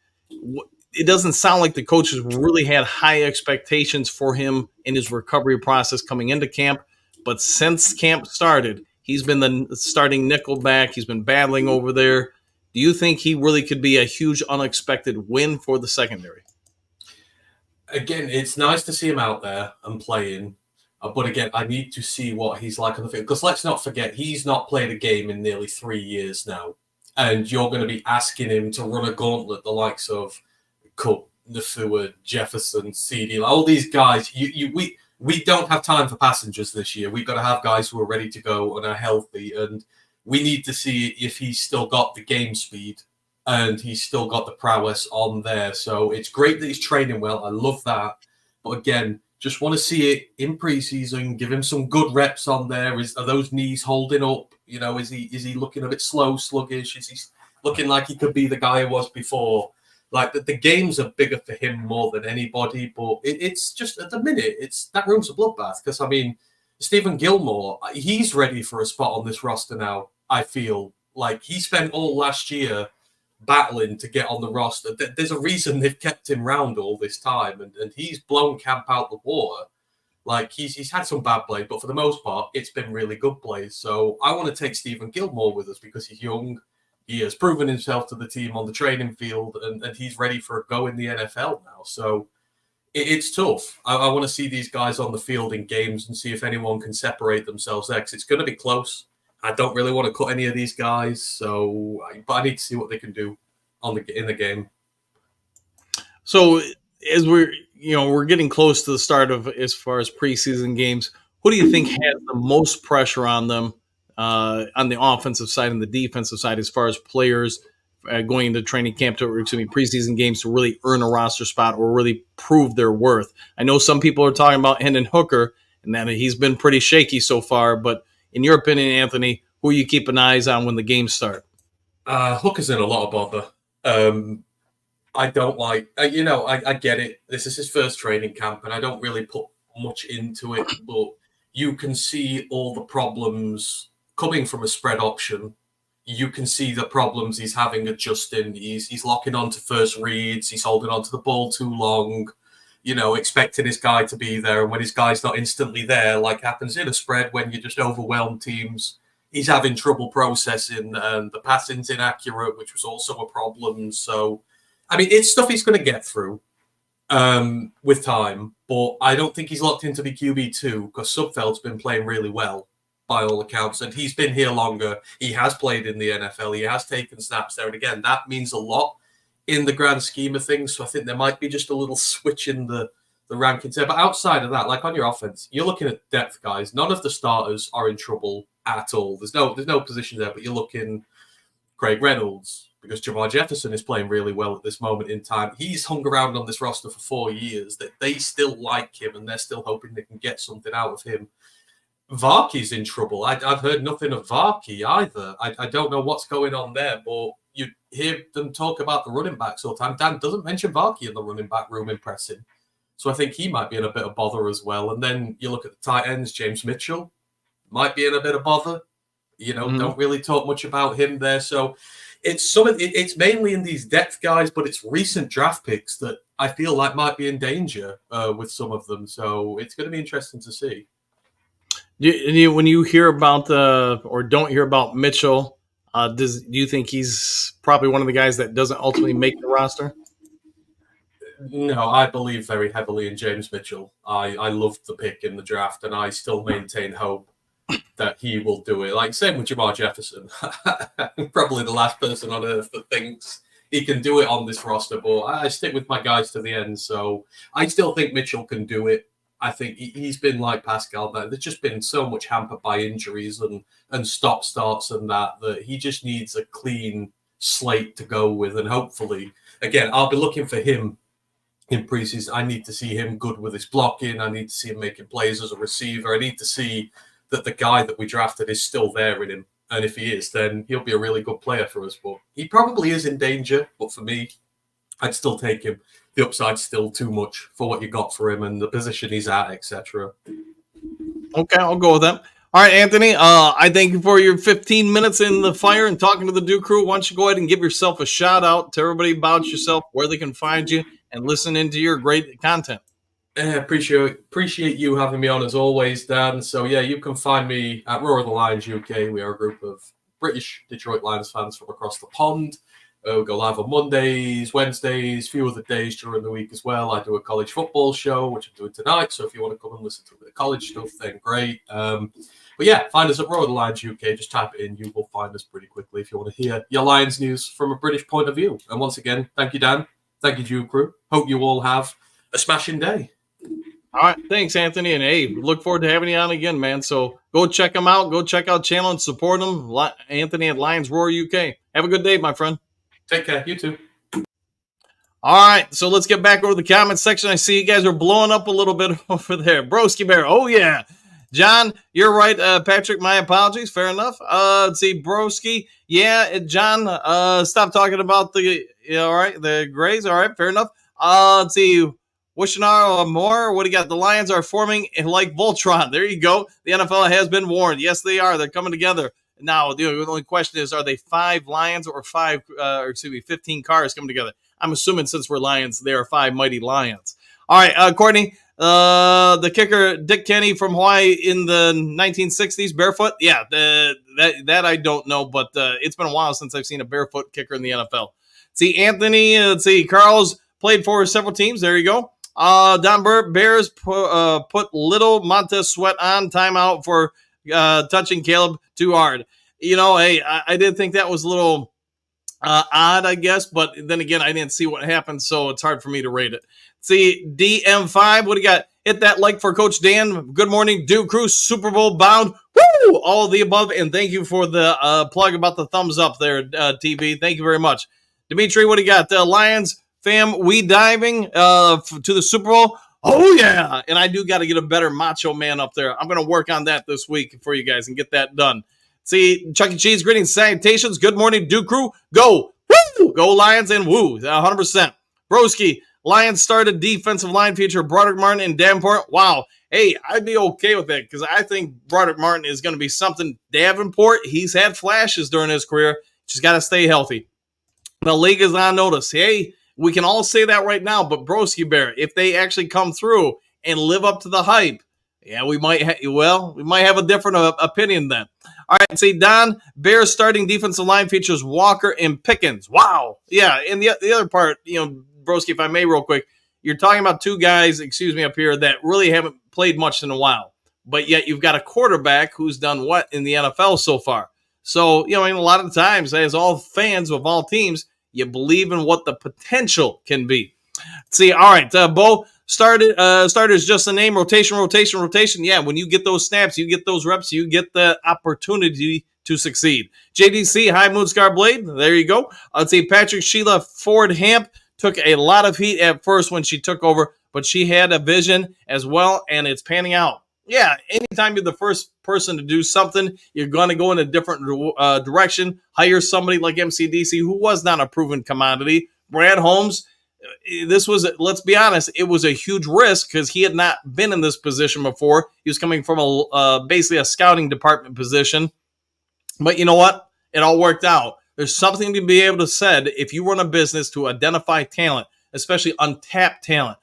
It doesn't sound like the coaches really had high expectations for him in his recovery process coming into camp. But since camp started, he's been the starting nickel back. He's been battling over there. Do you think he really could be a huge unexpected win for the secondary? Again, it's nice to see him out there and playing. But again, I need to see what he's like on the field. Because let's not forget, he's not played a game in nearly 3 years now. And you're going to be asking him to run a gauntlet, the likes of Cook, Nafua, Jefferson, CD, all these guys. We don't have time for passengers this year. We've got to have guys who are ready to go and are healthy. And we need to see if he's still got the game speed and he's still got the prowess on there. So it's great that he's training well. I love that. But again, just want to see it in preseason. Give him some good reps on there. Are those knees holding up? Is he looking a bit slow, sluggish? Is he looking like he could be the guy he was before? Like the games are bigger for him more than anybody, but it's just at the minute, that room's a bloodbath. Because Stephen Gilmore, he's ready for a spot on this roster now. I feel like he spent all last year battling to get on the roster. There's a reason they've kept him round all this time, and he's blown camp out the water. Like he's had some bad plays, but for the most part, it's been really good plays. So I want to take Stephen Gilmore with us because he's young. He has proven himself to the team on the training field, and he's ready for a go in the NFL now. So it's tough. I want to see these guys on the field in games and see if anyone can separate themselves there, because it's going to be close. I don't really want to cut any of these guys, but I need to see what they can do in the game. So as we're getting close to the start of as far as preseason games, who do you think has the most pressure on them? On the offensive side and the defensive side, as far as players going into training camp preseason games to really earn a roster spot or really prove their worth. I know some people are talking about Hendon Hooker and that he's been pretty shaky so far, but in your opinion, Anthony, who are you keeping eyes on when the games start? Hooker's in a lot of bother. I don't like, I get it. This is his first training camp and I don't really put much into it, but you can see all the problems coming from a spread option. You can see the problems he's having adjusting. He's locking on to first reads. He's holding on to the ball too long, expecting his guy to be there. And when his guy's not instantly there, like happens in a spread when you just overwhelm teams, he's having trouble processing and the passing's inaccurate, which was also a problem. So, it's stuff he's going to get through with time, but I don't think he's locked into the QB2 because Sudfeld's been playing really well by all accounts, and he's been here longer. He has played in the NFL. He has taken snaps there, and again, that means a lot in the grand scheme of things. So I think there might be just a little switch in the rankings there. But outside of that, like on your offense, you're looking at depth guys. None of the starters are in trouble at all. There's no position there, but you're looking Craig Reynolds, because Jamar Jefferson is playing really well at this moment in time. He's hung around on this roster for 4 years. That they still like him, and they're still hoping they can get something out of him. Varkey's in trouble. I've heard nothing of Varkey either. I don't know what's going on there, but you hear them talk about the running backs all the time. Dan doesn't mention Varkey in the running back room impressing. So I think he might be in a bit of bother as well. And then you look at the tight ends, James Mitchell might be in a bit of bother. Don't really talk much about him there. So it's mainly in these depth guys, but it's recent draft picks that I feel like might be in danger with some of them. So it's going to be interesting to see. When you hear about or don't hear about Mitchell, do you think he's probably one of the guys that doesn't ultimately make the roster? No, I believe very heavily in James Mitchell. I loved the pick in the draft, and I still maintain hope that he will do it. Like, same with Jamar Jefferson. Probably the last person on earth that thinks he can do it on this roster, but I stick with my guys to the end. So I still think Mitchell can do it. I think he's been like Pascal. There's just been so much hampered by injuries and stop-starts and that he just needs a clean slate to go with. And hopefully, again, I'll be looking for him in preseason. I need to see him good with his blocking. I need to see him making plays as a receiver. I need to see that the guy that we drafted is still there in him. And if he is, then he'll be a really good player for us. But he probably is in danger. But for me, I'd still take him. The upside's still too much for what you got for him and the position he's at, etc. Okay, I'll go with that. All right, Anthony, I thank you for your 15 minutes in the fire and talking to the Duke Crew. Why don't you go ahead and give yourself a shout out, tell everybody about yourself, where they can find you, and listen into your great content. Appreciate you having me on as always, Dan. So yeah, you can find me at Roar of the Lions UK. We are a group of British Detroit Lions fans from across the pond. We go live on Mondays, Wednesdays, few other days during the week as well. I do a college football show, which I'm doing tonight. So if you want to come and listen to the college stuff, then great. But yeah, find us at Roar of the Lions UK. Just type it in. You will find us pretty quickly if you want to hear your Lions news from a British point of view. And once again, thank you, Dan. Thank you, Duke Crew. Hope you all have a smashing day. All right, thanks, Anthony. And hey, look forward to having you on again, man. So go check him out. Go check out channel and support him. Anthony at Lions Roar UK. Have a good day, my friend. Take care. You too. All right, so let's get back over to the comment section. I see you guys are blowing up a little bit over there. Broski Bear, oh yeah. John, you're right. Patrick, my apologies. Fair enough. Let's see, Broski. Yeah, John, stop talking about all right, the Grays. All right, fair enough. Let's see, Wishinaro more. What do you got? The Lions are forming like Voltron. There you go. The NFL has been warned. Yes, they are. They're coming together. Now, the only question is, are they 5 Lions or 15 cars coming together? I'm assuming since we're Lions, there are 5 mighty Lions. All right, Courtney, the kicker, Dick Kenny from Hawaii in the 1960s, barefoot. Yeah, that I don't know, but it's been a while since I've seen a barefoot kicker in the NFL. See, Anthony, let's see, Carl's played for several teams. There you go. Don Burt, Bears put little Montez Sweat on timeout for touching Caleb too hard. You know, hey, I did think that was a little odd, I guess, but then again, I didn't see what happened, so it's hard for me to rate it. See, DM5, what do you got? Hit that like for Coach Dan. Good morning, Duke Crew, Super Bowl bound. Woo! All of the above, and thank you for the plug about the thumbs up there, TV. Thank you very much. Dimitri, what do you got? Lions fam, we diving to the Super Bowl. Oh, yeah. And I do got to get a better Macho Man up there. I'm going to work on that this week for you guys and get that done. See, Chuck E. Cheese, greetings, salutations. Good morning, Duke Crew. Go. Woo! Go Lions and woo. 100%. Broski, Lions started defensive line feature Broderick Martin and Davenport. Wow. Hey, I'd be okay with that because I think Broderick Martin is going to be something. Davenport, he's had flashes during his career. Just got to stay healthy. The league is on notice. Hey, we can all say that right now, but Broski Bear, if they actually come through and live up to the hype, yeah, we might have a different opinion then. All right, see, Don, Bears starting defensive line features Walker and Pickens. Wow. Yeah, and the other part, Broski, if I may real quick, you're talking about 2 guys, up here, that really haven't played much in a while, but yet you've got a quarterback who's done what in the NFL so far. So, a lot of times, as all fans of all teams, you believe in what the potential can be. See, all right, Bo, starters just a name, rotation. Yeah, when you get those snaps, you get those reps, you get the opportunity to succeed. JDC, High Moonscar Blade, there you go. Let's see, Patrick Sheila Ford Hamp took a lot of heat at first when she took over, but she had a vision as well, and it's panning out. Yeah, anytime you're the first person to do something, you're going to go in a different direction. Hire somebody like MCDC, who was not a proven commodity. Brad Holmes, this was, let's be honest, it was a huge risk because he had not been in this position before. He was coming from basically a scouting department position. But you know what? It all worked out. There's something to be able to said if you run a business to identify talent, especially untapped talent.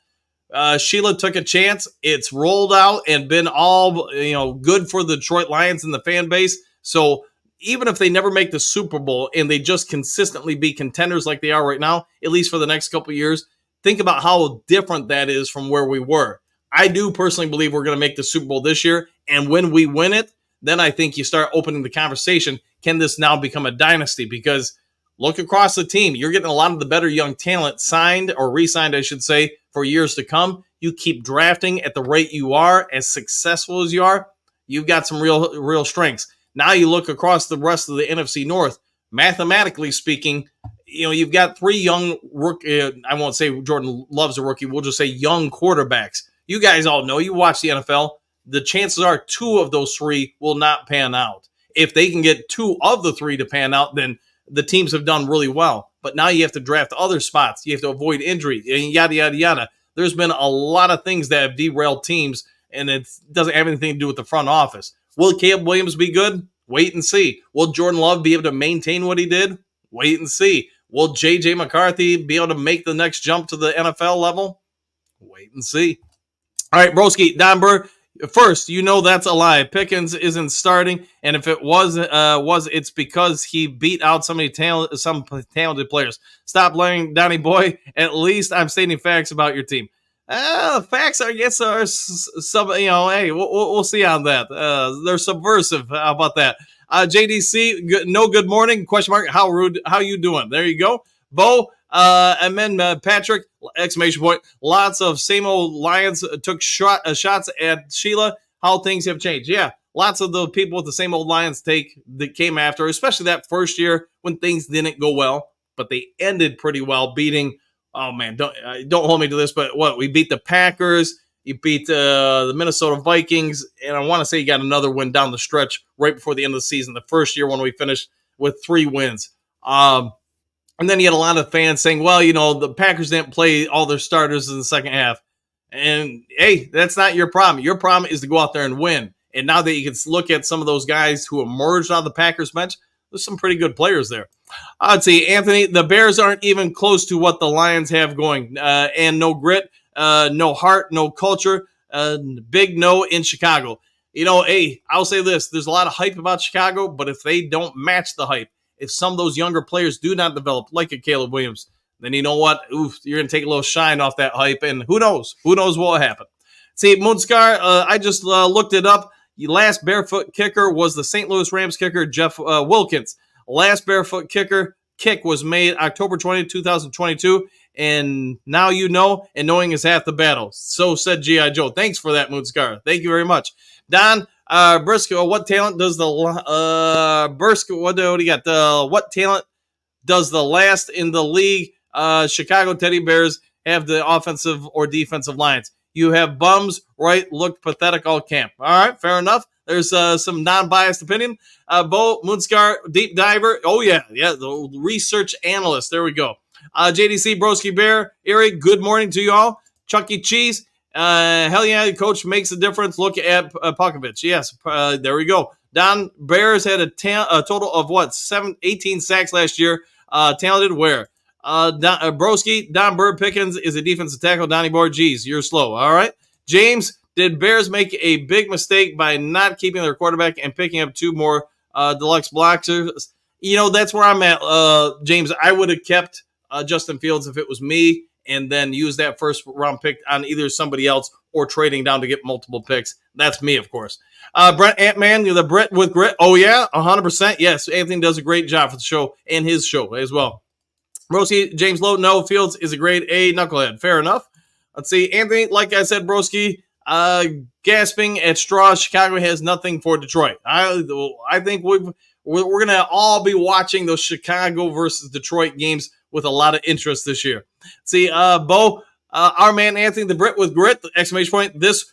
Sheila took a chance. It's rolled out and been all good for the Detroit Lions and the fan base. So even if they never make the Super Bowl and they just consistently be contenders like they are right now, at least for the next couple of years, think about how different that is from where we were. I do personally believe we're going to make the Super Bowl this year, and when we win it, then I think you start opening the conversation. Can this now become a dynasty? Because look across the team. You're getting a lot of the better young talent signed or re-signed, I should say, for years to come. You keep drafting at the rate you are, as successful as you are, you've got some real strengths. Now you look across the rest of the NFC North. Mathematically speaking, you've got 3 young rookie. I won't say Jordan Love's a rookie. We'll just say young quarterbacks. You guys all know, you watch the NFL, the chances are 2 of those 3 will not pan out. If they can get 2 of the 3 to pan out, then the teams have done really well. But now you have to draft other spots. You have to avoid injury, yada, yada, yada. There's been a lot of things that have derailed teams, and it doesn't have anything to do with the front office. Will Caleb Williams be good? Wait and see. Will Jordan Love be able to maintain what he did? Wait and see. Will J.J. McCarthy be able to make the next jump to the NFL level? Wait and see. All right, Broski, Don Burr. First, that's a lie. Pickens isn't starting, and if it was it's because he beat out some talented players. Stop lying, Donnie boy. At least I'm stating facts about your team. Facts, I guess, are some. Hey, we'll see on that. They're subversive. How about that? JDC, no good morning? Question mark. How rude? How you doing? There you go, Bo. And then Patrick, exclamation point. Lots of same old Lions took shots at Sheila. How things have changed. Yeah, lots of the people with the same old Lions take that came after, especially that first year when things didn't go well, but they ended pretty well, beating. Oh man, don't hold me to this, but what, we beat the Packers. You beat the Minnesota Vikings, and I want to say you got another win down the stretch right before the end of the season. The first year when we finished with 3 wins. And then you had a lot of fans saying, well, the Packers didn't play all their starters in the second half. And, hey, that's not your problem. Your problem is to go out there and win. And now that you can look at some of those guys who emerged on the Packers bench, there's some pretty good players there. I'd say, Anthony, the Bears aren't even close to what the Lions have going. And no grit, no heart, no culture, big no in Chicago. Hey, I'll say this. There's a lot of hype about Chicago, but if they don't match the hype, if some of those younger players do not develop like a Caleb Williams, then you know what? You're going to take a little shine off that hype, and who knows? Who knows what will happen? See, Moonscar, I just looked it up. The last barefoot kicker was the St. Louis Rams kicker, Jeff Wilkins. Last barefoot kick was made October 20, 2022, and now and knowing is half the battle. So said G.I. Joe. Thanks for that, Moonscar. Thank you very much. Don, Briscoe, what talent does Briscoe? What do you got? What talent does the last in the league Chicago Teddy Bears have the offensive or defensive lines? You have bums, right? Looked pathetic all camp. All right, fair enough. There's some non-biased opinion. Bo Moonscar, deep diver. Oh yeah, the research analyst. There we go. JDC Broski Bear, Erie. Good morning to you all. Chuck E. Cheese. Hell yeah, coach makes a difference. Look at Pukovich. Yes, there we go. Don Bears had a total of 18 sacks last year. Talented where? Broski, Don Bird Pickens is a defensive tackle. Donnie Boy, geez, you're slow. All right. James, did Bears make a big mistake by not keeping their quarterback and picking up 2 more deluxe blockers? That's where I'm at, James. I would have kept Justin Fields if it was me, and then use that first round pick on either somebody else or trading down to get multiple picks. That's me, of course. Brent Ant-Man, the Brit with grit. Oh, yeah, 100%. Yes, Anthony does a great job for the show and his show as well. Broski, James Lowe, no, Fields is a grade A knucklehead. Fair enough. Let's see. Anthony, like I said, Broski, gasping at straws. Chicago has nothing for Detroit. I think we're going to all be watching those Chicago versus Detroit games with a lot of interest this year. See, Bo, our man Anthony, the Brit with grit, exclamation point. This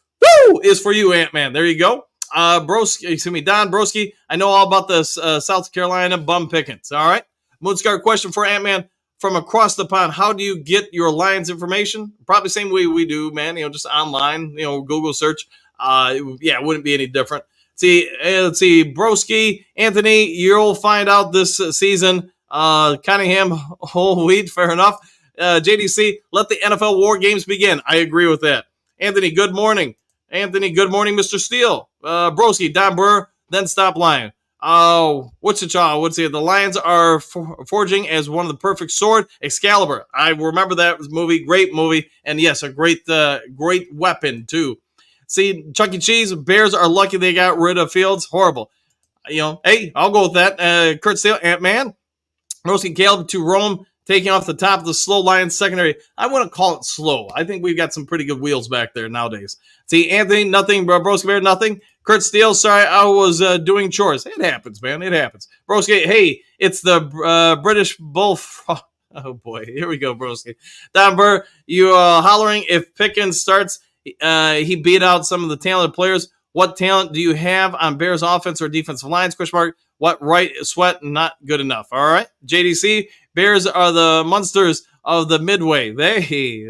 is for you, Ant-Man. There you go. Don Broski, I know all about the South Carolina bum pickings. All right. Moonscar, question for Ant-Man. From across the pond, how do you get your Lions information? Probably the same way we do, man. Just online, Google search. It wouldn't be any different. Let's see. Broski, Anthony, you'll find out this season. Cunningham, whole wheat, fair enough. JDC, let the NFL war games begin. I agree with that. Anthony, good morning. Mr. Steele. Broski, Don Burr, then stop lying. Wichita, the Lions are forging as one of the perfect sword, Excalibur. I remember that movie, great movie, and yes, a great weapon too. See, Chuck E. Cheese, Bears are lucky they got rid of Fields. Horrible. Hey, I'll go with that. Kurt Steele, Ant-Man. Broski Caleb to Rome, taking off the top of the slow Lions secondary. I wouldn't call it slow. I think we've got some pretty good wheels back there nowadays. See, Anthony, nothing. Broski Bear, nothing. Kurt Steele, sorry, I was doing chores. It happens, man. It happens. Broski, hey, it's the British Bull. Oh, boy. Here we go, Broski. Don Burr, you hollering if Pickens starts. He beat out some of the talented players. What talent do you have on Bears offense or defensive lines? Question mark. What right? Sweat, not good enough. All right. JDC, Bears are the monsters of the midway.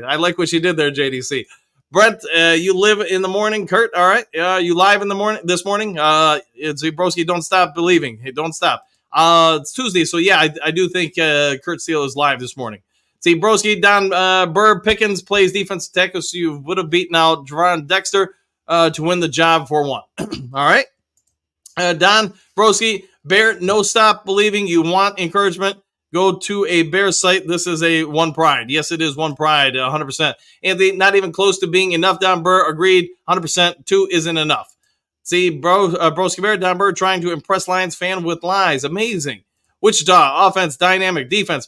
I like what you did there, JDC. Brent, you live in the morning. Kurt, all right. You live in the morning this morning. It's Broski, don't stop believing. Hey, don't stop. It's Tuesday, so yeah, I do think Kurt Steele is live this morning. See, Broski, Don Burr, Pickens plays defensive tackle, so you would have beaten out Javon Dexter to win the job for one. All right. Don Broski, Bear, no stop believing. You want encouragement. Go to a Bear site. This is a One Pride. Yes, it is One Pride, 100%. Anthony, not even close to being enough. Don Burr, agreed, 100%. 2 isn't enough. See, Broski Bear, Don Burr trying to impress Lions fan with lies. Amazing. Wichita, offense, dynamic, defense,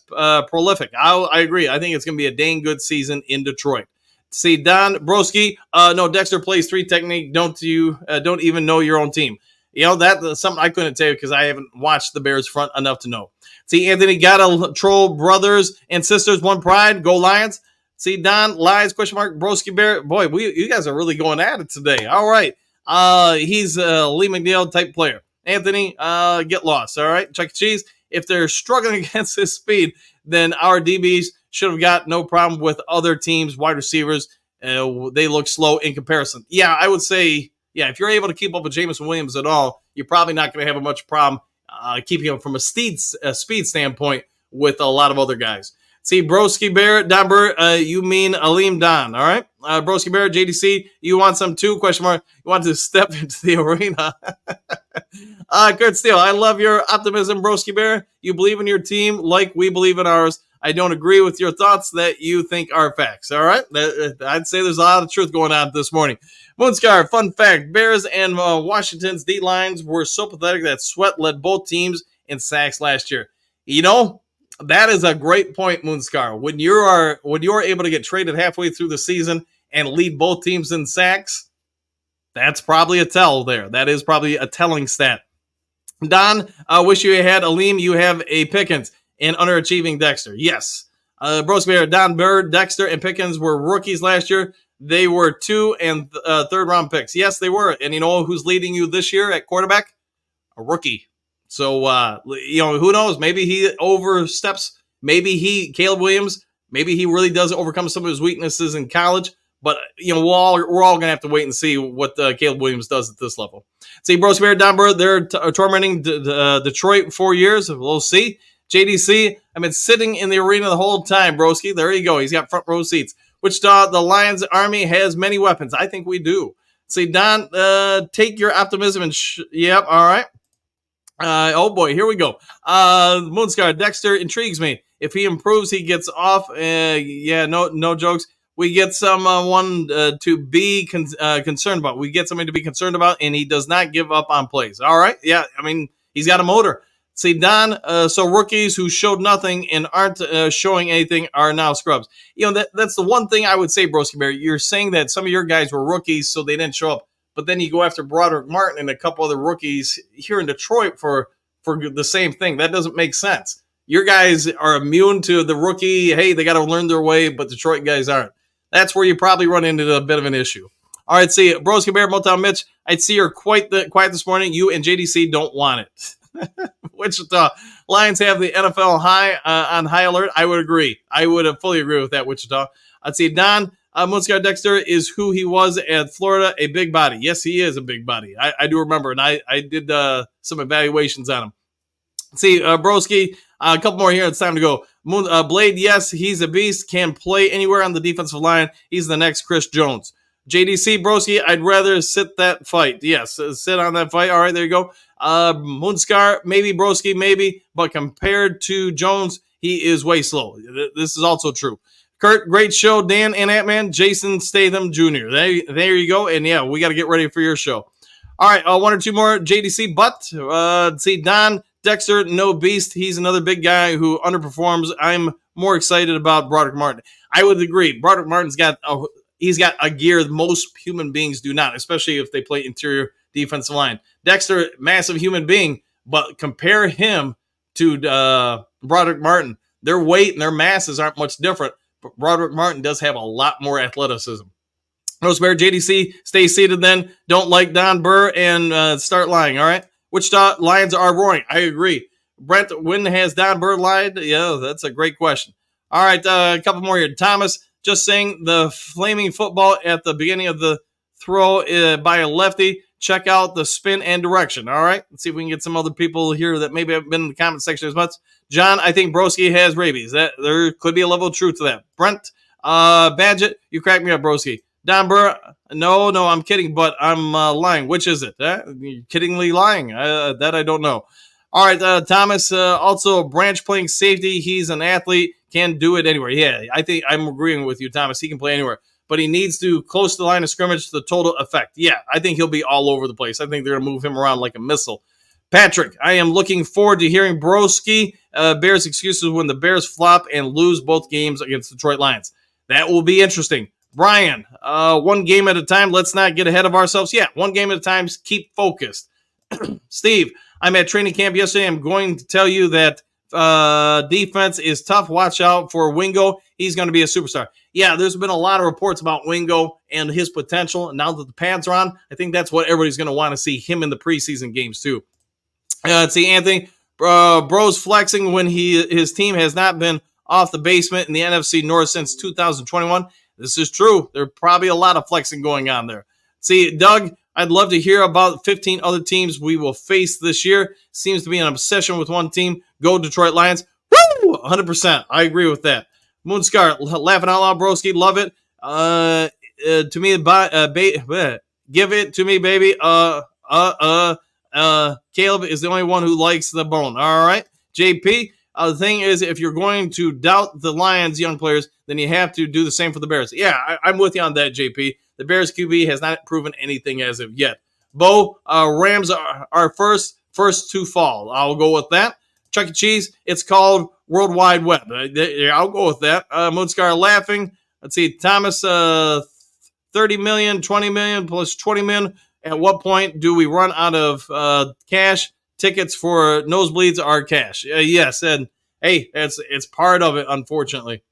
prolific. I agree. I think it's going to be a dang good season in Detroit. See, Don Broski, no, Dexter plays 3 technique. Don't even know your own team. That's something I couldn't tell you because I haven't watched the Bears front enough to know. See, Anthony, gotta troll brothers and sisters, One Pride, go Lions. See, Don, lies, question mark, Broski Bear. Boy, you guys are really going at it today. All right. He's a Lee McNeil type player. Anthony, get lost. All right. Chuck E. Cheese, if they're struggling against his speed, then our DBs should have got no problem with other teams' wide receivers. They look slow in comparison. Yeah, I would say, yeah, if you're able to keep up with Jameson Williams at all, you're probably not going to have a much problem keeping him from a speed standpoint with a lot of other guys. See, Broski Bear, Don Burr, you mean Aleem Don, all right? Broski Bear, JDC, you want some too, question mark. You want to step into the arena. Kurt Steele, I love your optimism, Broski Bear. You believe in your team like we believe in ours. I don't agree with your thoughts that you think are facts, all right? I'd say there's a lot of truth going on this morning. Moonscar, fun fact, Bears and Washington's D-lines were so pathetic that Sweat led both teams in sacks last year. That is a great point, Moonscar. When you're able to get traded halfway through the season and lead both teams in sacks, that's probably a tell there. That is probably a telling stat. Don, I wish you had Aleem. You have a Pickens and underachieving Dexter. Yes. Broski Bear, Don Burr, Dexter, and Pickens were rookies last year. They were 2 and 3rd round picks. Yes, they were. And you know who's leading you this year at quarterback? A rookie. So, who knows? Maybe he oversteps. Maybe Caleb Williams, maybe he really does overcome some of his weaknesses in college. But, we're all going to have to wait and see what Caleb Williams does at this level. See, Broski Bear, Don Burr, they're tormenting Detroit 4 years. We'll see. JDC, I've been sitting in the arena the whole time, Broski. There you go. He's got front row seats. Wichita, the Lions Army has many weapons. I think we do. See, Don, take your optimism and yep, all right. Oh boy, here we go. Moonscar, Dexter intrigues me. If he improves, he gets off. No jokes. We get someone to be concerned about. We get something to be concerned about, and he does not give up on plays. All right, yeah. I mean, he's got a motor. See, Don, so rookies who showed nothing and aren't showing anything are now scrubs. That's the one thing I would say, Broski Bear. You're saying that some of your guys were rookies, so they didn't show up. But then you go after Broderick Martin and a couple other rookies here in Detroit for the same thing. That doesn't make sense. Your guys are immune to the rookie. Hey, they got to learn their way, but Detroit guys aren't. That's where you probably run into a bit of an issue. All right, see, Broski Bear, Motown Mitch, I'd see you're quiet this morning. You and JDC don't want it. Wichita, Lions have the NFL on high alert. I would agree. I would fully agree with that, Wichita. I'd see Don Moonscar Dexter is who he was at Florida, a big body. Yes, he is a big body. I do remember, and I did some evaluations on him. See, Broski, a couple more here. It's time to go. Blade, yes, he's a beast. Can play anywhere on the defensive line. He's the next Chris Jones. JDC, Broski, I'd rather sit that fight. Yes, sit on that fight. All right, there you go. Moonscar, maybe Broski, maybe. But compared to Jones, he is way slow. This is also true. Kurt, great show. Dan and Ant-Man, Jason Statham Jr. There you go. And yeah, we got to get ready for your show. All right, one or two more JDC, but see, Don Dexter, no beast. He's another big guy who underperforms. I'm more excited about Broderick Martin. I would agree. Broderick Martin's got a gear that most human beings do not, especially if they play interior defensive line. Dexter, massive human being, but compare him to Broderick Martin. Their weight and their masses aren't much different, but Broderick Martin does have a lot more athleticism. Rosebear, JDC, stay seated then. Don't like Don Burr and start lying, all right? Wichita Lions are roaring. I agree. Brent, when has Don Burr lied? Yeah, that's a great question. All right, a couple more here. Thomas, just saying the flaming football at the beginning of the throw by a lefty. Check out the spin and direction, all right? Let's see if we can get some other people here that maybe haven't been in the comment section as much. John, I think Broski has rabies. There could be a level of truth to that. Brent, Badgett, you crack me up, Broski. Don Burr, no, I'm kidding, but I'm lying. Which is it? You're kiddingly lying. That I don't know. All right, Thomas, also Branch playing safety. He's an athlete, can do it anywhere. Yeah, I think I'm agreeing with you, Thomas. He can play anywhere, but he needs to close to the line of scrimmage to the total effect. Yeah, I think he'll be all over the place. I think they're going to move him around like a missile. Patrick, I am looking forward to hearing Broski Bears excuses when the Bears flop and lose both games against the Detroit Lions. That will be interesting. Brian, one game at a time. Let's not get ahead of ourselves. Yeah, one game at a time. Keep focused. Steve, I'm at training camp yesterday. I'm going to tell you that defense is tough. Watch out for Wingo. He's going to be a superstar. Yeah, there's been a lot of reports about Wingo and his potential. And now that the pads are on, I think that's what everybody's going to want to see him in the preseason games too. Let's see, Anthony. Bro's flexing when his team has not been off the basement in the NFC North since 2021. This is true. There's probably a lot of flexing going on there. See, Doug, I'd love to hear about 15 other teams we will face this year. Seems to be an obsession with one team. Go Detroit Lions. Woo! 100%. I agree with that. Moonscar, laughing out loud, broski. Love it. To me, give it to me, baby. Caleb is the only one who likes the bone. All right. JP, the thing is, if you're going to doubt the Lions' young players, then you have to do the same for the Bears. Yeah, I'm with you on that, JP. The Bears QB has not proven anything as of yet. Bo, Rams are first to fall. I'll go with that. Chuck E. Cheese, it's called World Wide Web. I'll go with that. Moonscar laughing. Let's see, Thomas, 30 million, 20 million plus 20 million. At what point do we run out of cash? Tickets for nosebleeds are cash. Yes, and hey, it's part of it, unfortunately.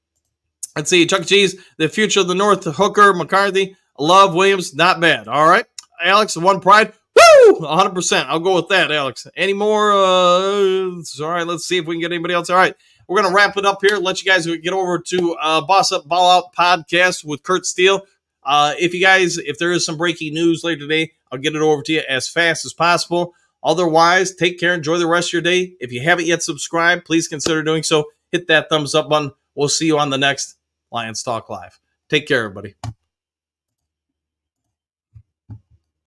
Let's see, Chuck E. Cheese, the future of the North, Hooker, McCarthy, Love, Williams, not bad. All right. Alex, one pride. Woo! 100%. I'll go with that, Alex. Any more? All right, let's see if we can get anybody else. All right. We're going to wrap it up here. Let you guys get over to Boss Up, Ball Out podcast with Kurt Steele. If there is some breaking news later today, I'll get it over to you as fast as possible. Otherwise, take care. Enjoy the rest of your day. If you haven't yet subscribed, please consider doing so. Hit that thumbs up button. We'll see you on the next Lions Talk Live. Take care, everybody.